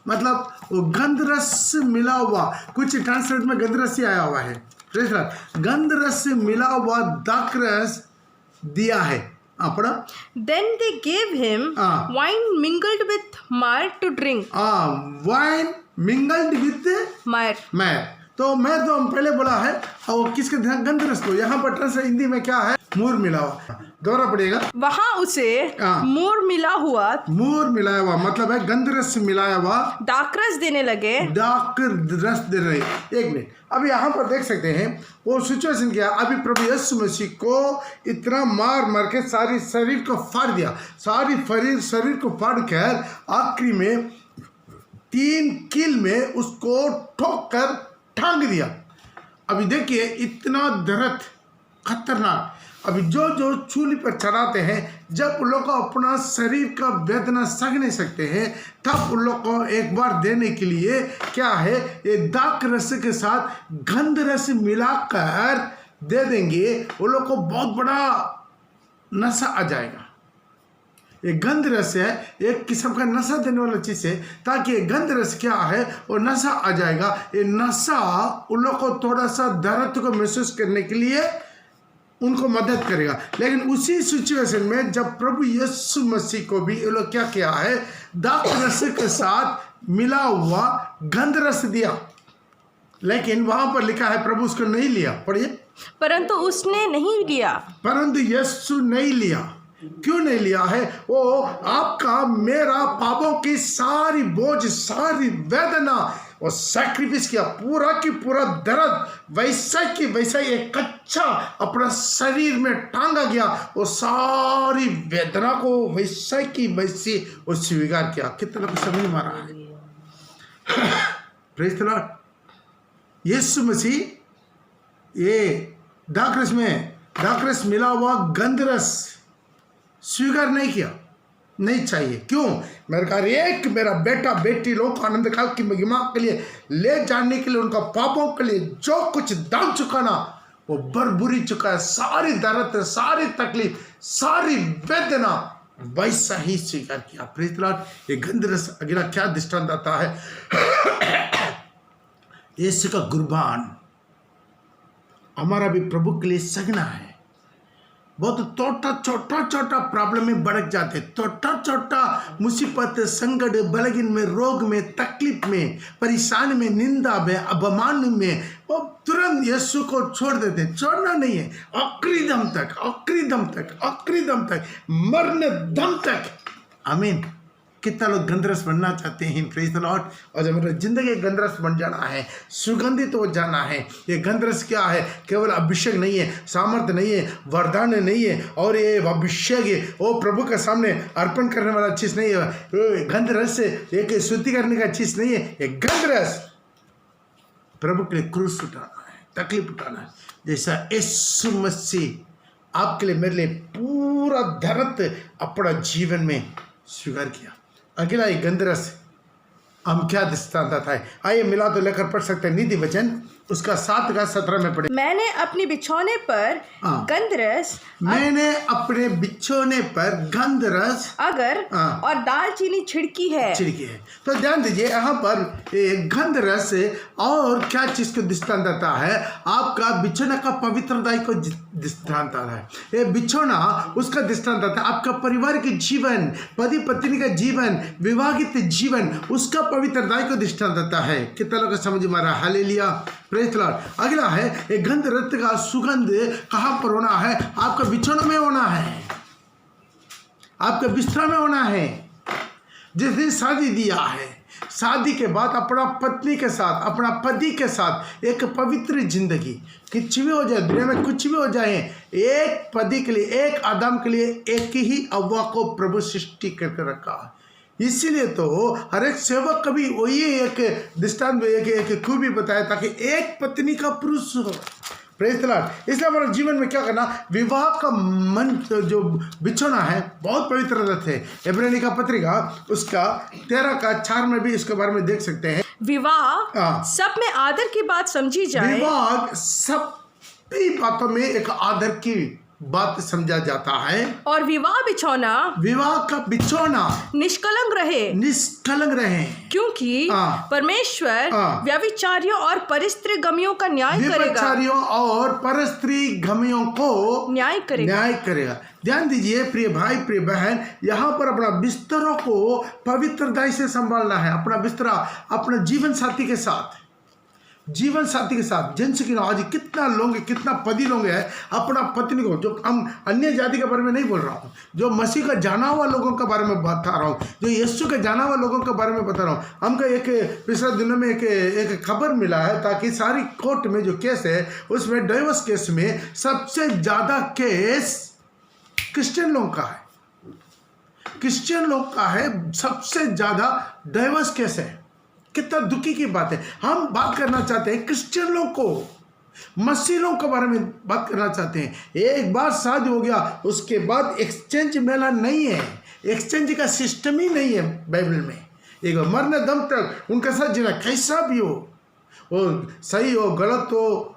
A: मतलब वो गंधरस मिला हुआ। कुछ ट्रांसलेट में गंधरस ही आया हुआ है। Praise the Lord. गंधरस मिला हुआ दाखरस दिया है। पढ़ा।
B: Then they gave him wine mingled with myrrh to drink.
A: Wine mingled with myrrh। तो मैं तो पहले बोला है और किसके गंधरस को, यहाँ पर ट्रांसलेट हिंदी में क्या है? मूर मिला हुआ। दोबारा पड़ेगा।
B: वहाँ उसे मूर मिला हुआ
A: मतलब है गंधरस मिलाया हुआ
B: दाखरस देने लगे।
A: एक मिनट, अभी यहाँ पर देख सकते हैं वो सिचुएशन क्या। अभी प्रभु यीशु मसीह को इतना मार के सारी शरीर को फाड़ दिया, सारी शरीर को फाड़ कर आखिरी में 3 कील में उसको ठोक कर टांग दिया। अभी देखिए इतना दर्द खतरनाक। अभी जो चूल्हे पर चढ़ाते हैं, जब उन लोग को अपना शरीर का वेदना सह नहीं सकते हैं, तब उन लोग को एक बार देने के लिए क्या है, ये दाखरस के साथ गंधरस मिलाकर दे देंगे। उन लोग को बहुत बड़ा नशा आ जाएगा। ये गंधरस है, एक किस्म का नशा देने वाला चीज़ है, ताकि ये गंधरस क्या है, वो नशा आ जाएगा। ये नशा उन लोग को थोड़ा सा दर्द को महसूस करने के लिए उनको मदद करेगा। लेकिन उसी सिचुएशन में जब प्रभु यीशु मसीह को भी ये लोग क्या किया है, दाखरस के साथ मिला हुआ गंधरस दिया, लेकिन वहां पर लिखा है प्रभु उसको नहीं लिया। पढ़िए।
B: परंतु उसने नहीं लिया।
A: परंतु यीशु नहीं लिया। क्यों नहीं लिया है? वो आपका मेरा पापों की सारी बोझ, सारी वेदना और सैक्रिफाइस किया, पूरा की पूरा दर्द वैसा की वैसा एक कच्चा अपना शरीर में टांगा गया। वो सारी वेदना को वैसा की वैसे वो स्वीकार किया। कितना को समझ में आ रहा है? Praise the Lord. यीशु मसीह ये दाखरस मिला हुआ गंधरस स्वीकार नहीं किया, नहीं चाहिए। क्यों? मेरा बेटा बेटी लोग आनंद काल की महिमा के लिए ले जाने के लिए, उनका पापों के लिए जो कुछ दान चुकाना वो बरबुरी चुका है। सारी दर्द, सारी तकलीफ, सारी वेदना वैसा ही स्वीकार किया। Praise the Lord. ये गंधरस अगला क्या दृष्टांत आता है? यीशु का कुर्बान हमारा भी प्रभु के लिए सगना है। बहुत छोटा प्रॉब्लम में भड़क जाते, छोटा मुसीबत, संकट, बलगीन में, रोग में, तकलीफ में, परेशानी में, निंदा में, अपमान में, वो तुरंत यीशु को छोड़ देते। छोड़ना नहीं है, आखिरी दम तक, मरने दम तक। आमीन। कितना लोग गंधरस बनना चाहते हैं? Praise the Lord. और जब मेरा जिंदगी गंधरस बन जाना है, सुगंधित हो जाना है। ये गंधरस क्या है? केवल अभिषेक नहीं है, सामर्थ्य नहीं है, वरदान नहीं है, और ये अभिषेक है वो प्रभु के सामने अर्पण करने वाला चीज़ नहीं है। गंधरस एक शुद्धि करने का चीज़ नहीं है। ये गंधरस प्रभु के लिए क्रूस उठाना है, तकलीफ उठाना है। जैसा यीशु मसीह आपके लिए, मेरे लिए पूरा दर्द अपना जीवन में स्वीकार किया। अगला एक गंधरस हम क्या दृष्टांत आता है? आइए मिला तो लेकर पढ़ सकते हैं नीति वचन उसका 7-17 में पढ़े।
B: मैंने अपने बिछौने पर गंधरस अगर और दालचीनी छिड़की है।
A: तो ध्यान दीजिए, यहाँ पर गंधरस और क्या चीज को दृष्टांत आता है? आपका बिछौना का पवित्रताई को दृष्टांत आता है। ये बिछौना उसका दृष्टांत आता है। आपका परिवार के जीवन, पति पत्नी का जीवन, विवाहित जीवन, उसका पवित्रताई को दृष्टांत आता है। कितना लोग समझ में आ रहा है? हालेलुया। Praise the Lord. अगला है एक गंधरस का सुगंध कहाँ पर होना है? आपका बिछौना में होना है, आपका बिस्तर में होना है। जिस दिन शादी दिया है, शादी के बाद अपना पत्नी के साथ, अपना पति के साथ एक पवित्र जिंदगी, कुछ भी हो जाए दुनिया में, कुछ भी हो जाए, एक पति के लिए, एक आदम के लिए एक ही हव्वा को प्रभु सृष्टि करके रखा। इसीलिए तो हर एक सेवक कभी वही एक दृष्टांत, एक खूबी बताया ताकि एक पत्नी का पुरुष हो। Praise the Lord. इसलिए हमारे जीवन में क्या करना, विवाह का मन जो बिछोना है बहुत पवित्र रथ है। इब्रानी का पत्रिका उसका 13:4 में भी इसके बारे में देख सकते हैं।
B: विवाह सब में आदर की बात समझी जाए।
A: विवाह सब भी बातों में एक आदर की बात समझा जाता है।
B: और विवाह
A: का बिछोना
B: निष्कलंक
A: रहे,
B: क्योंकि परमेश्वर व्यभिचारियों और परस्त्रीगमियों का न्याय करेगा।
A: व्यभिचारियों और परस्त्रीगमियों को
B: न्याय
A: करेगा। ध्यान दीजिए प्रिय भाई, प्रिय बहन, यहाँ पर अपना बिस्तरों को पवित्रता से संभालना है। अपना बिस्तरा अपने जीवन साथी के साथ, जिनसे कि आज कितना लोग, कितना पति लोग हैं अपना पत्नी को, जो हम अन्य जाति के बारे में नहीं बोल रहा हूँ, जो मसीह का जाना हुआ लोगों के बारे में बता रहा हूँ, जो यीशु के जाना हुआ लोगों के बारे में बता रहा हूँ। हमको एक पिछले दिनों में एक खबर मिला है, ताकि सारी कोर्ट में जो केस है उसमें डाइवोर्स केस में सबसे ज़्यादा केस क्रिश्चियन लोग का है। सबसे ज़्यादा डाइवोर्स केस है। कितना दुखी की बात है। हम बात करना चाहते हैं क्रिश्चियन लोग को, मसीह लोग के बारे में बात करना चाहते हैं। एक बार शादी हो गया उसके बाद एक्सचेंज मेला नहीं है, एक्सचेंज का सिस्टम ही नहीं है बाइबल में। एक मरने दम तक उनके साथ जीना, कैसा भी हो, वो सही हो गलत हो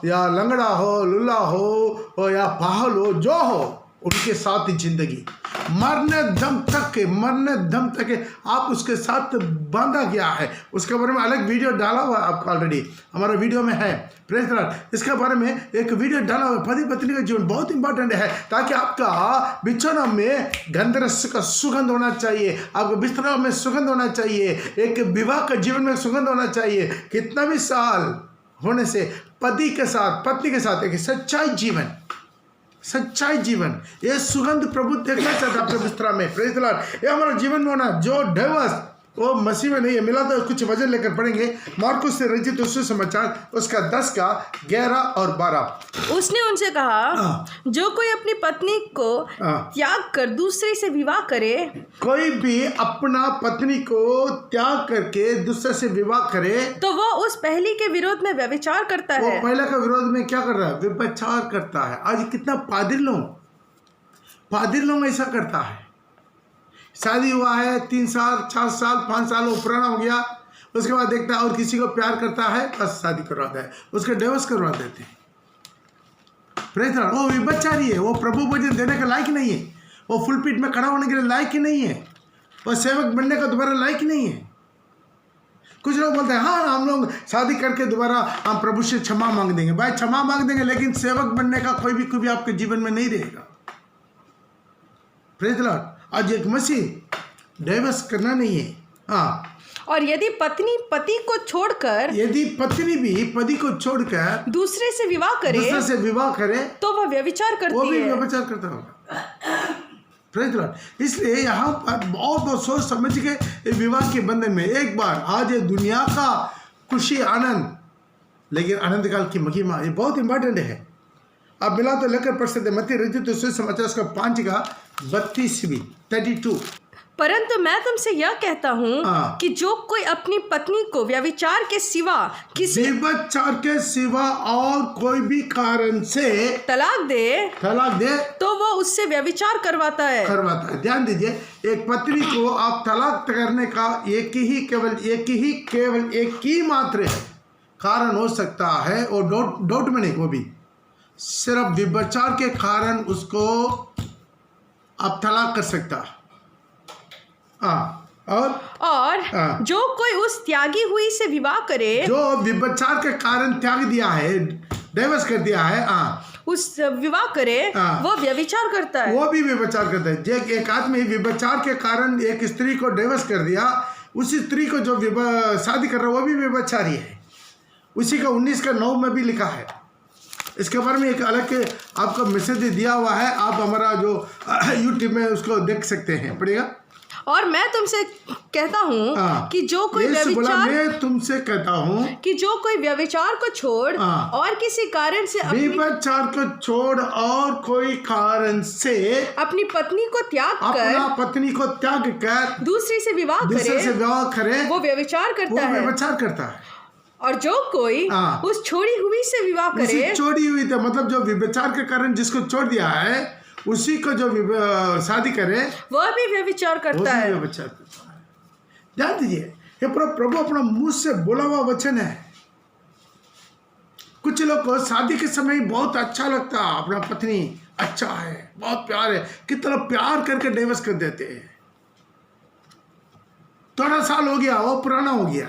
A: या लंगड़ा हो, लुल्ला हो या पागल हो, जो हो, उनके साथ जिंदगी मरने दम तक आप उसके साथ बांधा गया है। उसके बारे में अलग वीडियो डाला हुआ है, आपका ऑलरेडी हमारा वीडियो में है। Praise the Lord. इसके बारे में एक वीडियो डाला हुआ है। पति पत्नी का जीवन बहुत इंपॉर्टेंट है, ताकि आपका बिछौना में गंधरस का सुगंध होना चाहिए, आपके बिस्तरों में सुगंध होना चाहिए, एक विवाह का जीवन में सुगंध होना चाहिए। कितना भी साल होने से पति के साथ, पत्नी के साथ एक सच्चाई जीवन, ये सुगंध प्रभु देखना चाहता है आपके बिस्तरा में। Praise the Lord. ये हमारा जीवन में होना। जो डाइवोर्स वो मसीह में नहीं है, मिला तो कुछ वजन लेकर पढ़ेंगे। मार्कुस से रचित सुसमाचार उसका 10:11 और 12।
B: उसने उनसे कहा, जो कोई अपनी पत्नी को त्याग कर दूसरे से विवाह करे,
A: कोई भी अपना पत्नी को त्याग करके दूसरे से विवाह करे,
B: तो वो उस पहली के विरोध में व्यभिचार करता है।
A: वो पहले का विरोध में क्या कर रहा है? व्यभिचार करता है। आज कितना पादिर लोग ऐसा करता है। शादी हुआ है 3 साल, 4 साल, 5 साल, वो पुराना हो गया, उसके बाद देखता है और किसी को प्यार करता है, बस शादी करवाता है, उसके डिवोर्स करवा देते हैं। Praise the Lord. वो व्यभिचारी है, वो प्रभु वचन देने का लायक नहीं है, वो फुलपीट में खड़ा होने के लिए लायक ही नहीं है, वो सेवक बनने का दोबारा लायक नहीं है। कुछ लोग बोलते हैं हाँ हम लोग शादी करके दोबारा हम प्रभु से क्षमा मांग देंगे। भाई क्षमा मांग देंगे, लेकिन सेवक बनने का कोई भी आपके जीवन में नहीं रहेगा। Praise the Lord. आज एक मसीह डाइवोर्स करना नहीं है। हाँ।
B: और यदि पत्नी पति को छोड़कर,
A: यदि पत्नी भी पति को छोड़कर
B: दूसरे से विवाह करे, तो वह व्यभिचार करती है।
A: वो भी व्यभिचार करता होगा। Praise the Lord. इसलिए यहाँ पर बहुत सोच समझ के विवाह के बंधन में एक बार, आज ये दुनिया का खुशी आनंद, लेकिन आनंद काल की महिमा, ये बहुत इंपॉर्टेंट है। आप मिला तो लेकर पढ़ सकते। मत्ती रचित सुसमाचार उसका 5:32।
B: परंतु मैं तुमसे यह कहता हूँ कि जो कोई अपनी पत्नी को व्यभिचार के सिवा और कोई भी कारण से तलाक दे तो वो उससे व्यभिचार करवाता है।
A: ध्यान दीजिए, एक पत्नी को आप तलाक करने का केवल एक ही मात्र कारण हो सकता है, और डाउट में नहीं, वो भी सिर्फ व्यभिचार के कारण उसको आप तलाक कर सकता।
B: और जो कोई उस त्यागी हुई से विवाह करे,
A: जो व्यभिचार के कारण त्याग दिया है, डाइवोर्स कर दिया है,
B: उस विवाह करे, वो व्यभिचार करता है।
A: वो भी व्यभिचार करता है। एक आदमी व्यभिचार के कारण एक स्त्री को डाइवोर्स कर दिया, उसी स्त्री को जो शादी कर रहा है वो भी व्यभिचारी है। उसी का 19:9 में भी लिखा है। इसके बारे में एक अलग आपको मैसेज दिया हुआ है, आप हमारा जो YouTube में उसको देख सकते हैं, पढ़िएगा।
B: और मैं तुमसे कहता हूँ कि जो कोई
A: यीशु बोला,
B: व्यभिचार
A: मैं तुमसे कहता हूँ
B: कि जो कोई व्यभिचार को छोड़ और किसी कारण से
A: व्यभिचार को छोड़ और कोई कारण से
B: अपनी पत्नी को त्याग कर
A: अपना पत्नी को त्याग कर
B: दूसरी से विवाह
A: दूसरे से विवाह करे,
B: वो व्यभिचार
A: वो
B: करता है।
A: व्यभिचार करता है।
B: और जो कोई उस छोड़ी हुई से विवाह करे,
A: छोड़ी हुई थी मतलब जो व्यभिचार के कारण जिसको छोड़ दिया है उसी को जो शादी करे
B: वह भी व्यभिचार करता है।
A: व्यभिचार करता है। ध्यान दीजिए, ये प्रभु अपना मुंह से बोला हुआ वचन है। कुछ लोग को शादी के समय बहुत अच्छा लगता है, अपना पत्नी अच्छा है, बहुत प्यार है, कितना प्यार करके डिवोर्स कर देते हैं। थोड़ा साल हो गया, वो पुराना हो गया,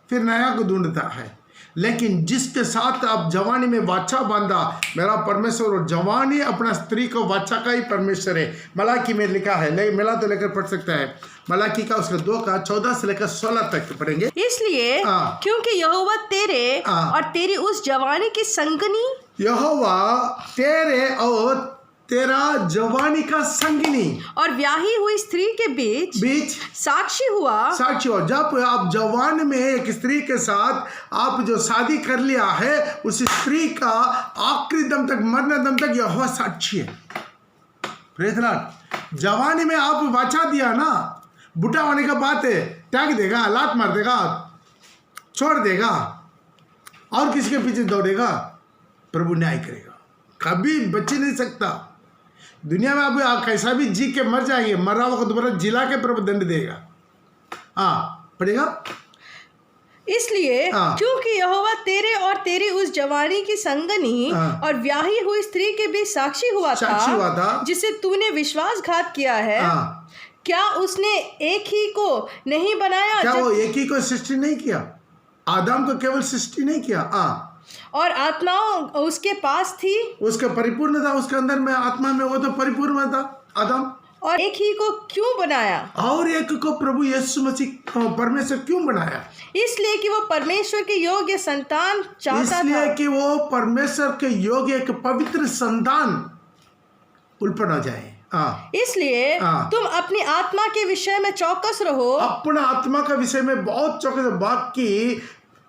A: फिर नया को ढूंढता है। लेकिन जिसके साथ आप जवानी में वाचा बांधा, मेरा परमेश्वर, और जवानी अपना स्त्री को वाचा का ही परमेश्वर है। मलाकी में लिखा है, मिला तो लेकर पढ़ सकता है, मलाकी का उसका 2 का 14 से लेकर 16 तक पढ़ेंगे।
B: इसलिए क्योंकि यहोवा तेरे और तेरी उस जवानी की संगनी,
A: यहोवा तेरे और तेरा जवानी का संगिनी
B: और ब्याही हुई स्त्री के बीच साक्षी हुआ।
A: जब आप जवान में एक स्त्री के साथ आप जो शादी कर लिया है, उस स्त्री का आखिरी दम तक, मरने दम तक यहोवा साक्षी है। Praise the Lord. जवानी में आप वाचा दिया ना, बुढ़ा होने का बात है, त्याग देगा, लात मार देगा, छोड़ देगा और किसी के पीछे दौड़ेगा, प्रभु न्याय करेगा, कभी बच नहीं सकता। दुनिया में आप कैसा भी जी के मर जाएंगे, मरा हुआ को दोबारा जिला के प्रभु दंड देगा। पड़ेगा।
B: इसलिए क्योंकि यहोवा तेरे और तेरी उस जवानी की संगनी और ब्याही हुई स्त्री के बीच साक्षी हुआ था, जिसे तूने विश्वासघात किया है। क्या उसने एक ही को नहीं बनाया?
A: क्या वो एक ही को सृष्टि नहीं किया? आदम को केवल सृष्टि नहीं किया,
B: और आत्मा उसके पास थी,
A: उसका परिपूर्ण था, उसके अंदर में आत्मा में वो तो परिपूर्ण था आदम।
B: और एक ही को क्यों बनाया?
A: और एक को प्रभु यीशु मसीह परमेश्वर क्यों बनाया?
B: इसलिए कि वो परमेश्वर के योग्य संतान चाहता था।
A: इसलिए कि वो परमेश्वर के योग्य एक पवित्र संतान उत्पन्न हो जाए।
B: इसलिए तुम अपनी आत्मा के विषय में चौकस रहो।
A: अपना आत्मा का विषय में बहुत चौकस,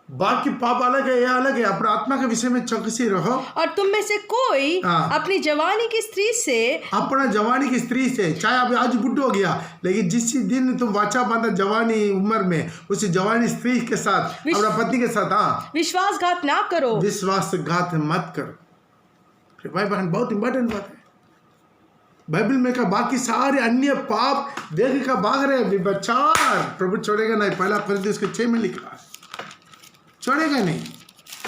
A: बाकी पाप अलग है, यह अलग है, अपना आत्मा के विषय में चौकसी रहो।
B: और तुम में से कोई अपनी जवानी की स्त्री से,
A: अपना जवानी की स्त्री से, चाहे अभी आज बुढ़ हो गया, लेकिन जिस दिन तुम वाचा बांधा जवानी उम्र में, उसी जवानी स्त्री के साथ, अपना पति के साथ
B: विश्वासघात ना करो।
A: विश्वासघात मत करो। भाई बहन, बहुत इंपॉर्टेंट बात है। बाइबल में का बाकी सारे अन्य पाप देख का भाग रहे, व्यभिचार प्रभु छोड़ेगा नहीं। पहला कोरिन्थियों उसके 6 में लिखा है, छोड़ेगा नहीं।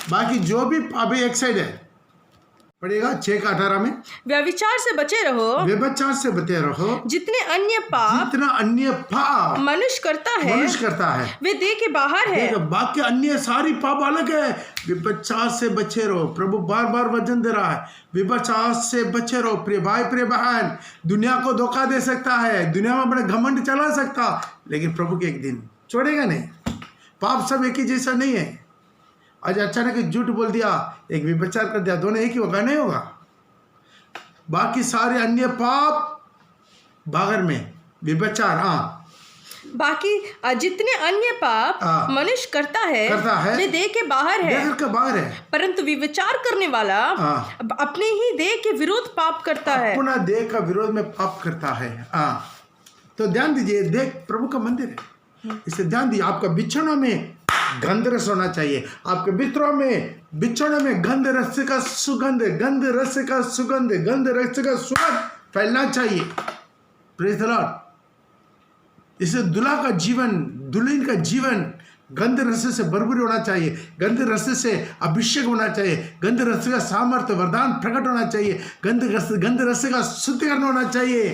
A: बाकी जो भी पाप एक साइड है, पड़ेगा 6 का 18 में,
B: व्यभिचार से बचे रहो,
A: व्यभिचार से बचे रहो।
B: जितना अन्य पाप मनुष्य करता है वे देह के बाहर है।
A: बाकी अन्य सारी पाप अलग है। व्यभिचार से बचे रहो। प्रभु बार बार वचन दे रहा है, व्यभिचार से बचे रहो। प्रिय भाई, प्रिय बहन, दुनिया को धोखा दे सकता है, दुनिया में अपने घमंड चला सकता, लेकिन प्रभु के एक दिन छोड़ेगा नहीं। पाप सब एक ही जैसा नहीं है। आज अचानक झूठ बोल दिया, एक व्यभिचार कर दिया, दोनों एक ही होगा? नहीं होगा। बाकी सारे अन्य पाप बागर में व्यभिचार,
B: बाकी जितने अन्य पाप मनुष्य करता है वे देह के बाहर है, परंतु व्यभिचार करने वाला अपने ही देह के विरोध पाप करता है।
A: अपना देह का विरोध में पाप करता है। तो ध्यान दीजिए, देह प्रभु का मंदिर है, इससे ध्यान दीजिए। आपका बिछौना में गंध रस होना चाहिए। आपके बिस्तरों में, बिछौने में गंध रस का सुगंध, गंध रस का सुगंध, गंध रस का सुगंध फैलना चाहिए। Praise the Lord. इससे दुल्हा का जीवन, दुल्हन का जीवन गंध रस से भरपूर होना चाहिए, गंध रस से अभिषेक होना चाहिए, गंध रस का सामर्थ्य वरदान प्रकट होना चाहिए, गंध रस का शुद्धिकरण होना चाहिए,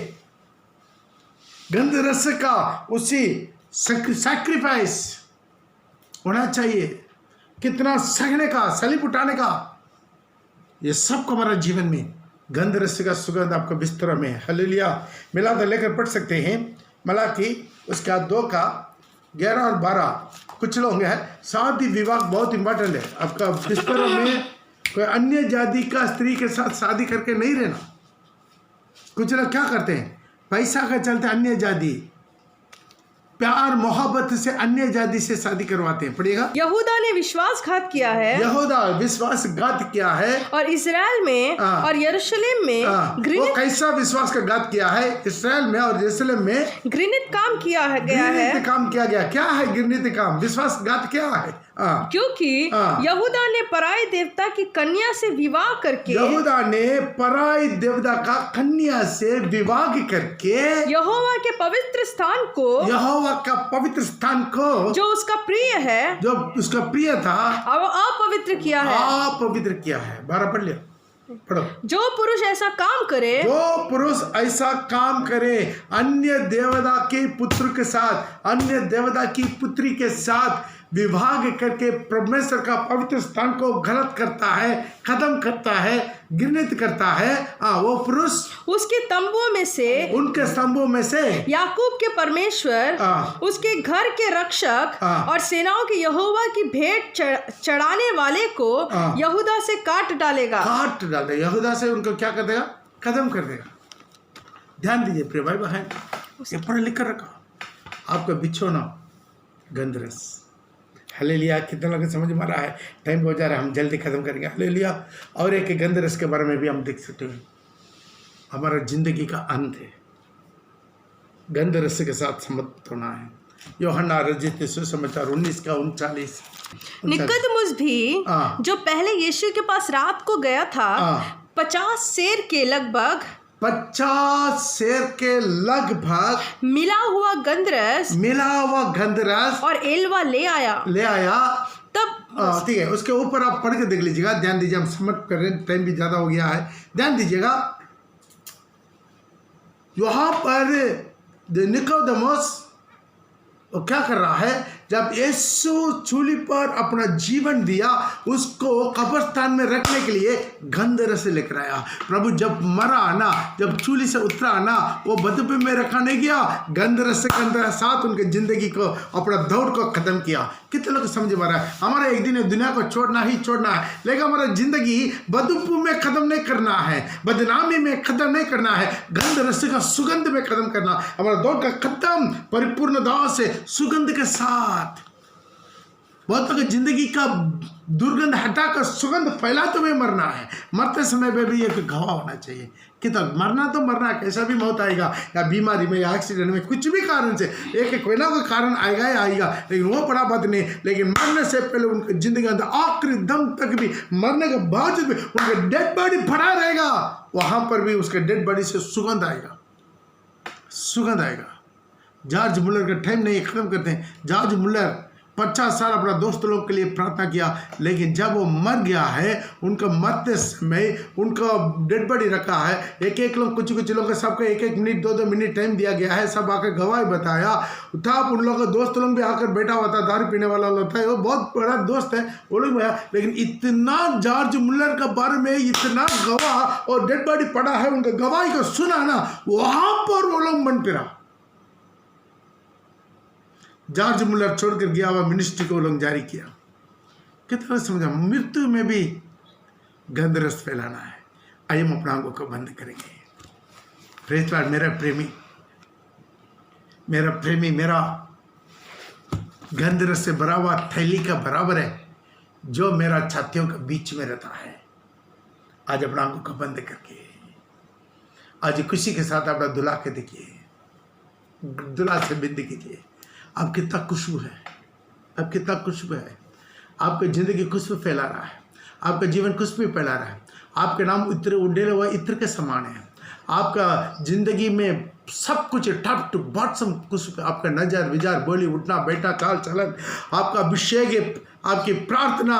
A: गंध रस का उसी सैक्रिफाइस होना चाहिए। कितना सहने का, सलीब उठाने का, ये सब को हमारा जीवन में गंध रस का सुगंध आपका बिस्तर में। हालेलुया। मिला तो लेकर पढ़ सकते हैं मलाकी उसका 2 का 11 और 12। कुछ लोग हैं, शादी विवाह बहुत इंपॉर्टेंट है। आपका बिस्तर में कोई अन्य जाति का स्त्री के साथ शादी करके नहीं रहना। कुछ लोग क्या करते हैं, पैसा का चलते अन्य जाति प्यार मोहब्बत से अन्य जाति से शादी करवाते हैं। पढ़िएगा,
B: यहूदा ने विश्वासघात किया है,
A: यहूदा विश्वासघात किया है,
B: और इजराइल में और यरूशलेम में
A: वो
B: घृणित
A: कैसा विश्वास का घात किया है? इसराइल में और यरूशलेम में
B: घृणित काम किया गया है।
A: घृणित काम किया गया। क्या है घृणित काम? विश्वासघात क्या है?
B: क्योंकि यहूदा ने पराई देवता की कन्या से विवाह करके,
A: यहूदा ने पराई देवता का कन्या से विवाह करके
B: यहोवा के पवित्र स्थान को,
A: यहोवा का पवित्र स्थान को,
B: जो उसका प्रिय है,
A: जो उसका प्रिय था,
B: अपवित्र किया है।
A: अपवित्र किया है। 12 पढ़ लिया, पढ़ो।
B: जो पुरुष ऐसा काम करे,
A: जो पुरुष ऐसा काम करे, अन्य देवता के पुत्र के साथ, अन्य देवता की पुत्री के साथ विवाह करके परमेश्वर का पवित्र स्थान को गलत करता है, खत्म करता है, घृणित करता है, वो पुरुष
B: उसके तंबुओं में से,
A: उनके स्तंभों में से
B: याकूब के परमेश्वर, उसके घर के रक्षक और सेनाओं के यहोवा की भेंट चढ़ाने वाले को यहूदा से काट डालेगा।
A: काट डालेगा, यहूदा से उनको क्या कर देगा? खत्म कर देगा। ध्यान दीजिए प्रिय भाई बहन, ये पढ़ लिख कर रखा। आपका बिछोना गंधरस। हालेलुया। कितना लोग समझ में आ रहा है? टाइम हो जा रहा है, हम जल्दी खत्म करेंगे। हालेलुया। और एक गंधरस के बारे में भी हम देख सकते हैं। हमारा जिंदगी का अंत है, गंधरस के साथ समाप्त होना है। यूहन्ना रचित सुसमाचार 19:39।
B: निकोदेमुस भी जो पहले यीशु के पास रात को गया था, 50 सेर के लगभग,
A: 50 सेर के लगभग
B: मिला हुआ गंधरस और एलवा ले आया। तब
A: ठीक है, उसके ऊपर आप पढ़ के देख लीजिएगा। ध्यान दीजिए, हम समझ कर रहे हैं, टाइम भी ज्यादा हो गया है। ध्यान दीजिएगा, वहां पर निकोदेमुस वो क्या कर रहा है? जब यीशु चूली पर अपना जीवन दिया, उसको कब्रिस्तान में रखने के लिए गंधरस लेकर आया। प्रभु जब मरा ना, जब चूली से उतरा ना, वो बदबू में रखा नहीं गया, गंधरस के साथ उनके जिंदगी को, अपना दौड़ को खत्म किया। कितने लोग समझ पा रहा है? हमारा एक दिन दुनिया को छोड़ना ही छोड़ना है, लेकिन हमारा जिंदगी बदबू में खत्म नहीं करना है, बदनामी में खत्म नहीं करना है, गंधरस का सुगंध में खत्म करना। हमारा दौड़ का खत्म परिपूर्णता से, सुगंध के साथ। बहुत लोग जिंदगी का दुर्गंध हटाकर सुगंध फैलाते हुए मरना है। मरते समय पे भी एक गवाह होना चाहिए कि तो मरना तो मरना, कैसा भी मौत आएगा, या बीमारी में, या एक्सीडेंट में, कुछ भी कारण से एक कोई ना कोई कारण आएगा ही आएगा, लेकिन वो बड़ा बात नहीं। लेकिन मरने से पहले उनकी जिंदगी के अंदर आखिरी दम तक भी, मरने के बावजूद भी उनका डेड बॉडी पड़ा रहेगा, वहां पर भी उसके डेड बॉडी से सुगंध आएगा, सुगंध आएगा। जॉर्ज मुलर का टाइम नहीं, खत्म करते हैं। जॉर्ज मुलर 50 साल अपना दोस्त लोग के लिए प्रार्थना किया, लेकिन जब वो मर गया है, उनका मरते समय उनका डेड बॉडी रखा है। एक लोग, कुछ लोग सबको 1 मिनट 2 मिनट टाइम दिया गया है, सब आकर गवाही बताया। तब उन लोगों का दोस्त लोग भी आकर बैठा हुआ था, दारू पीने वाला लोग था, वो बहुत बड़ा दोस्त है, वो लोग आया। लेकिन इतना जॉर्ज मुलर के बारे में इतना गवाह और डेड बॉडी पड़ा है, उनका गवाही को सुना ना, वहां पर वो लोग मन फिरा। जॉर्ज मुलर छोड़कर गया हुआ मिनिस्ट्री को लोग जारी किया। कितना समझा? मृत्यु में भी गंधरस फैलाना है। आइए हम अपना आंखों को बंद करेंगे। Praise Lord. मेरा प्रेमी मेरा गंधरस से भरा हुआ थैली का बराबर है, जो मेरा छातियों के बीच में रहता है। आज अपना आंखों को बंद करके आज खुशी के साथ अपना दुल्हा के देखिए, दुल्हा से बिंदी कीजिए। आप कितना खुशबू है, आप कितना खुशबू है। आपकी जिंदगी खुशबू फैला रहा है, आपका जीवन खुशबू फैला रहा है। आपके नाम इत्र उड़ेले हुए इत्र के समान है। आपका जिंदगी में सब कुछ टॉप टू बॉटम खुशबू। आपका नजर विचार, बोली, उठना बैठना, चाल चलन, आपका अभिषेक, आपकी प्रार्थना,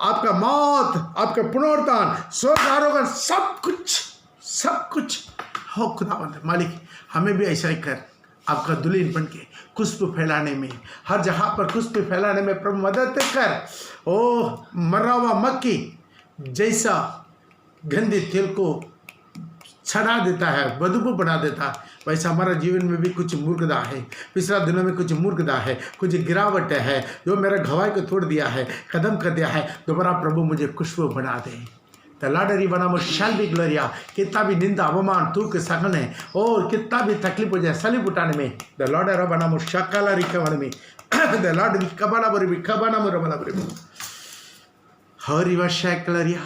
A: आपका मौत, आपका पुनरुत्थान, स्वर्ग आरोहण, सब कुछ हो खुदावंद मालिक। हमें भी ऐसा ही कर, आपका दुल्हन बन के खुशबू फैलाने में, हर जगह पर खुशबू फैलाने में प्रभु मदद कर। ओ मरा हुआ मक्खी जैसा गंदे तेल को छड़ा देता है, बदबू बना देता है, वैसा हमारा जीवन में भी कुछ मूर्खता है। पिछला दिनों में कुछ मूर्खता है, कुछ गिरावट है, जो मेरा गवाही को तोड़ दिया है, खत्म कर दिया है। दोबारा प्रभु मुझे खुशबू बना दे, द लॉर्ड रिबनामो शैल बी ग्लोरिया। कितना भी निंदा अवमान तुर्क सहने और कितना भी तकलीफ हो जाए सलीब उठाने में, द लॉर्ड रबनामो शकाला रिकवन में, द लॉर्ड कबाला बरी कबाना मुरबला बरी हरी वर्षा ग्लोरिया।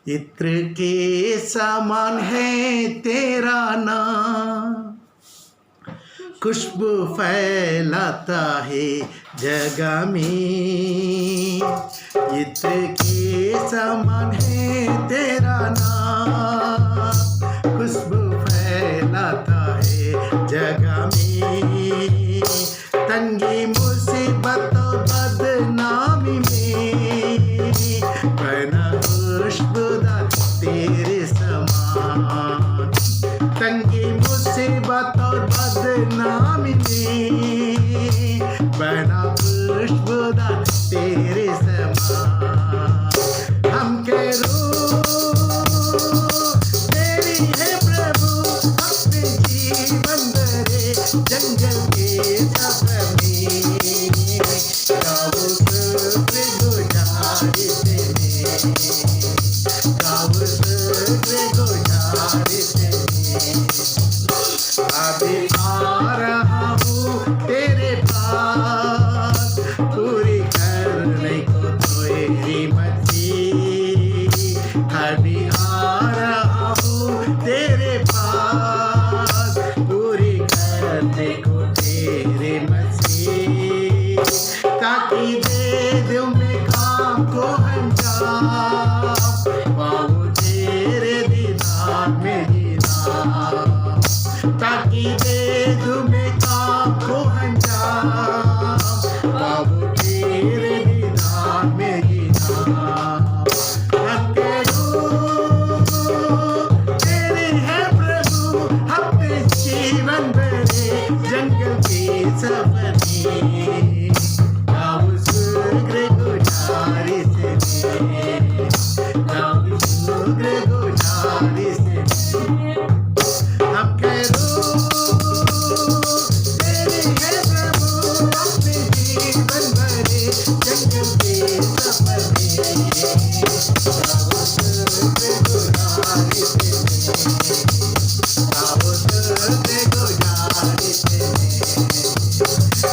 A: इत्र के समान है तेरा नाम, खुशबू फैलाता है जगह में। इत्र के समान है तेरा नाम, खुशबू फैलाता है जगह में। तंगी मुसीबतों बदनामी में बना खुशबूदार तेरे समान। तंगी मुसीबत और बदनामी में बना खुशबूदार तेरे समान। हम के तेरी है प्रभु अपने जीवन भरे जंगल के सफर में। गाओ शुक्र गुजारिश में, गाओ शुक्र गुजारिश में। अभी आ रहा हूँ तेरे पास, पूरी करने को तेरी मर्जी। अभी आ रहा हूँ तेरे पास, पूरी करने को तेरे मर्जी। ताकि दे दूँ मैं काम को अंजाम, पाऊँ तेरे दीदार में जीना। ताकि दे दूँ मैं काम को अंजाम, पाऊँ तेरे दीदार में जीना। हम तेरे हैं प्रभु अपने जीवन भरे जंगल के सफर में। गाओ शुक्र गुजारिश में, गाओ शुक्र गुजारिश में। हम तेरे हैं प्रभु अपने जीवन भरे जंगल के सफर में। गाओ शुक्र गुजारिश में, गाओ शुक्र गुजारिश में,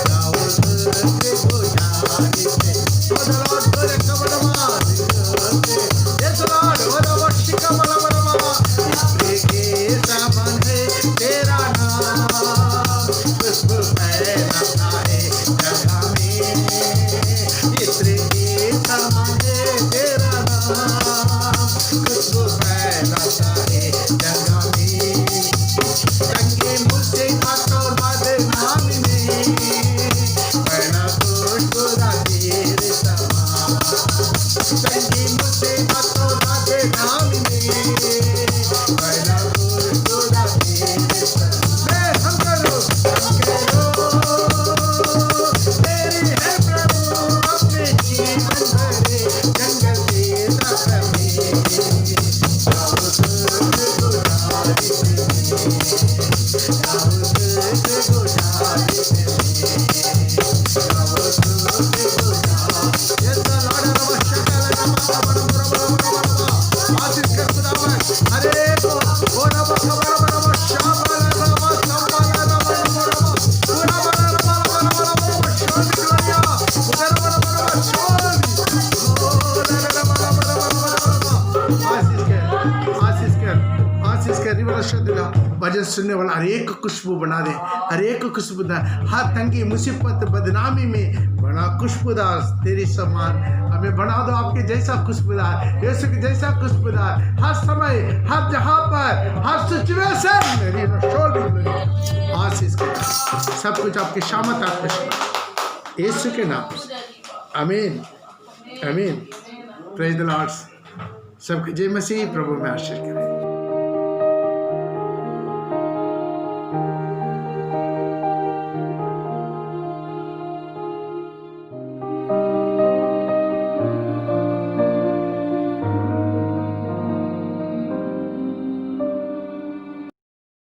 A: गाओ शुक्र गुजारिश में। Oh the Lord, good and come on, yes Lord, oh the worship come on, इत्र के समान है तेरा नाम, खुशबू फैलाता है जगह में। इत्र के समान है तेरा नाम, खुशबू फैलाता है जगह में। तंगे मुझसे और बदनामी में बना खुशबूदार तेरे समान। तंगी मुझसे और बदनामी में बना खुशबूदार तेरे समान। हम करो तेरी है प्रभु अपने जीवन भरे जंगल के सफर में। गाओ शुक्र गुजारिश में, गाओ शुक्र गुजारिश में, गाओ शुक्र गुजारिश। Yes the Lord नमस्कार आशीष कर खुदावन। अरे तो ओ नमः खबर नमः शाबाला नमः संबाला नमः नमः पूरा बना नमः शांति ग्लोरिया उधर नमः शांति। ओ आशीष कर रिवर शब्दला भजन सुनने वाला हर एक खुशबू बना दे, हर एक खुशबूदार। हर तंगी मुसीबत बदनामी में बना खुशबूदार तेरी समान। हमें बना दो आपके जैसा खुशबूदार, यीशु के जैसा खुशबूदार। हर समय हर जगह पर हर सिचुएशन में आशीष कर सब कुछ आपकी शामत आपके शामत यीशु के नाम से आमीन आमीन। Praise the Lord. सबके जय मसीह प्रभु में आशीष करें।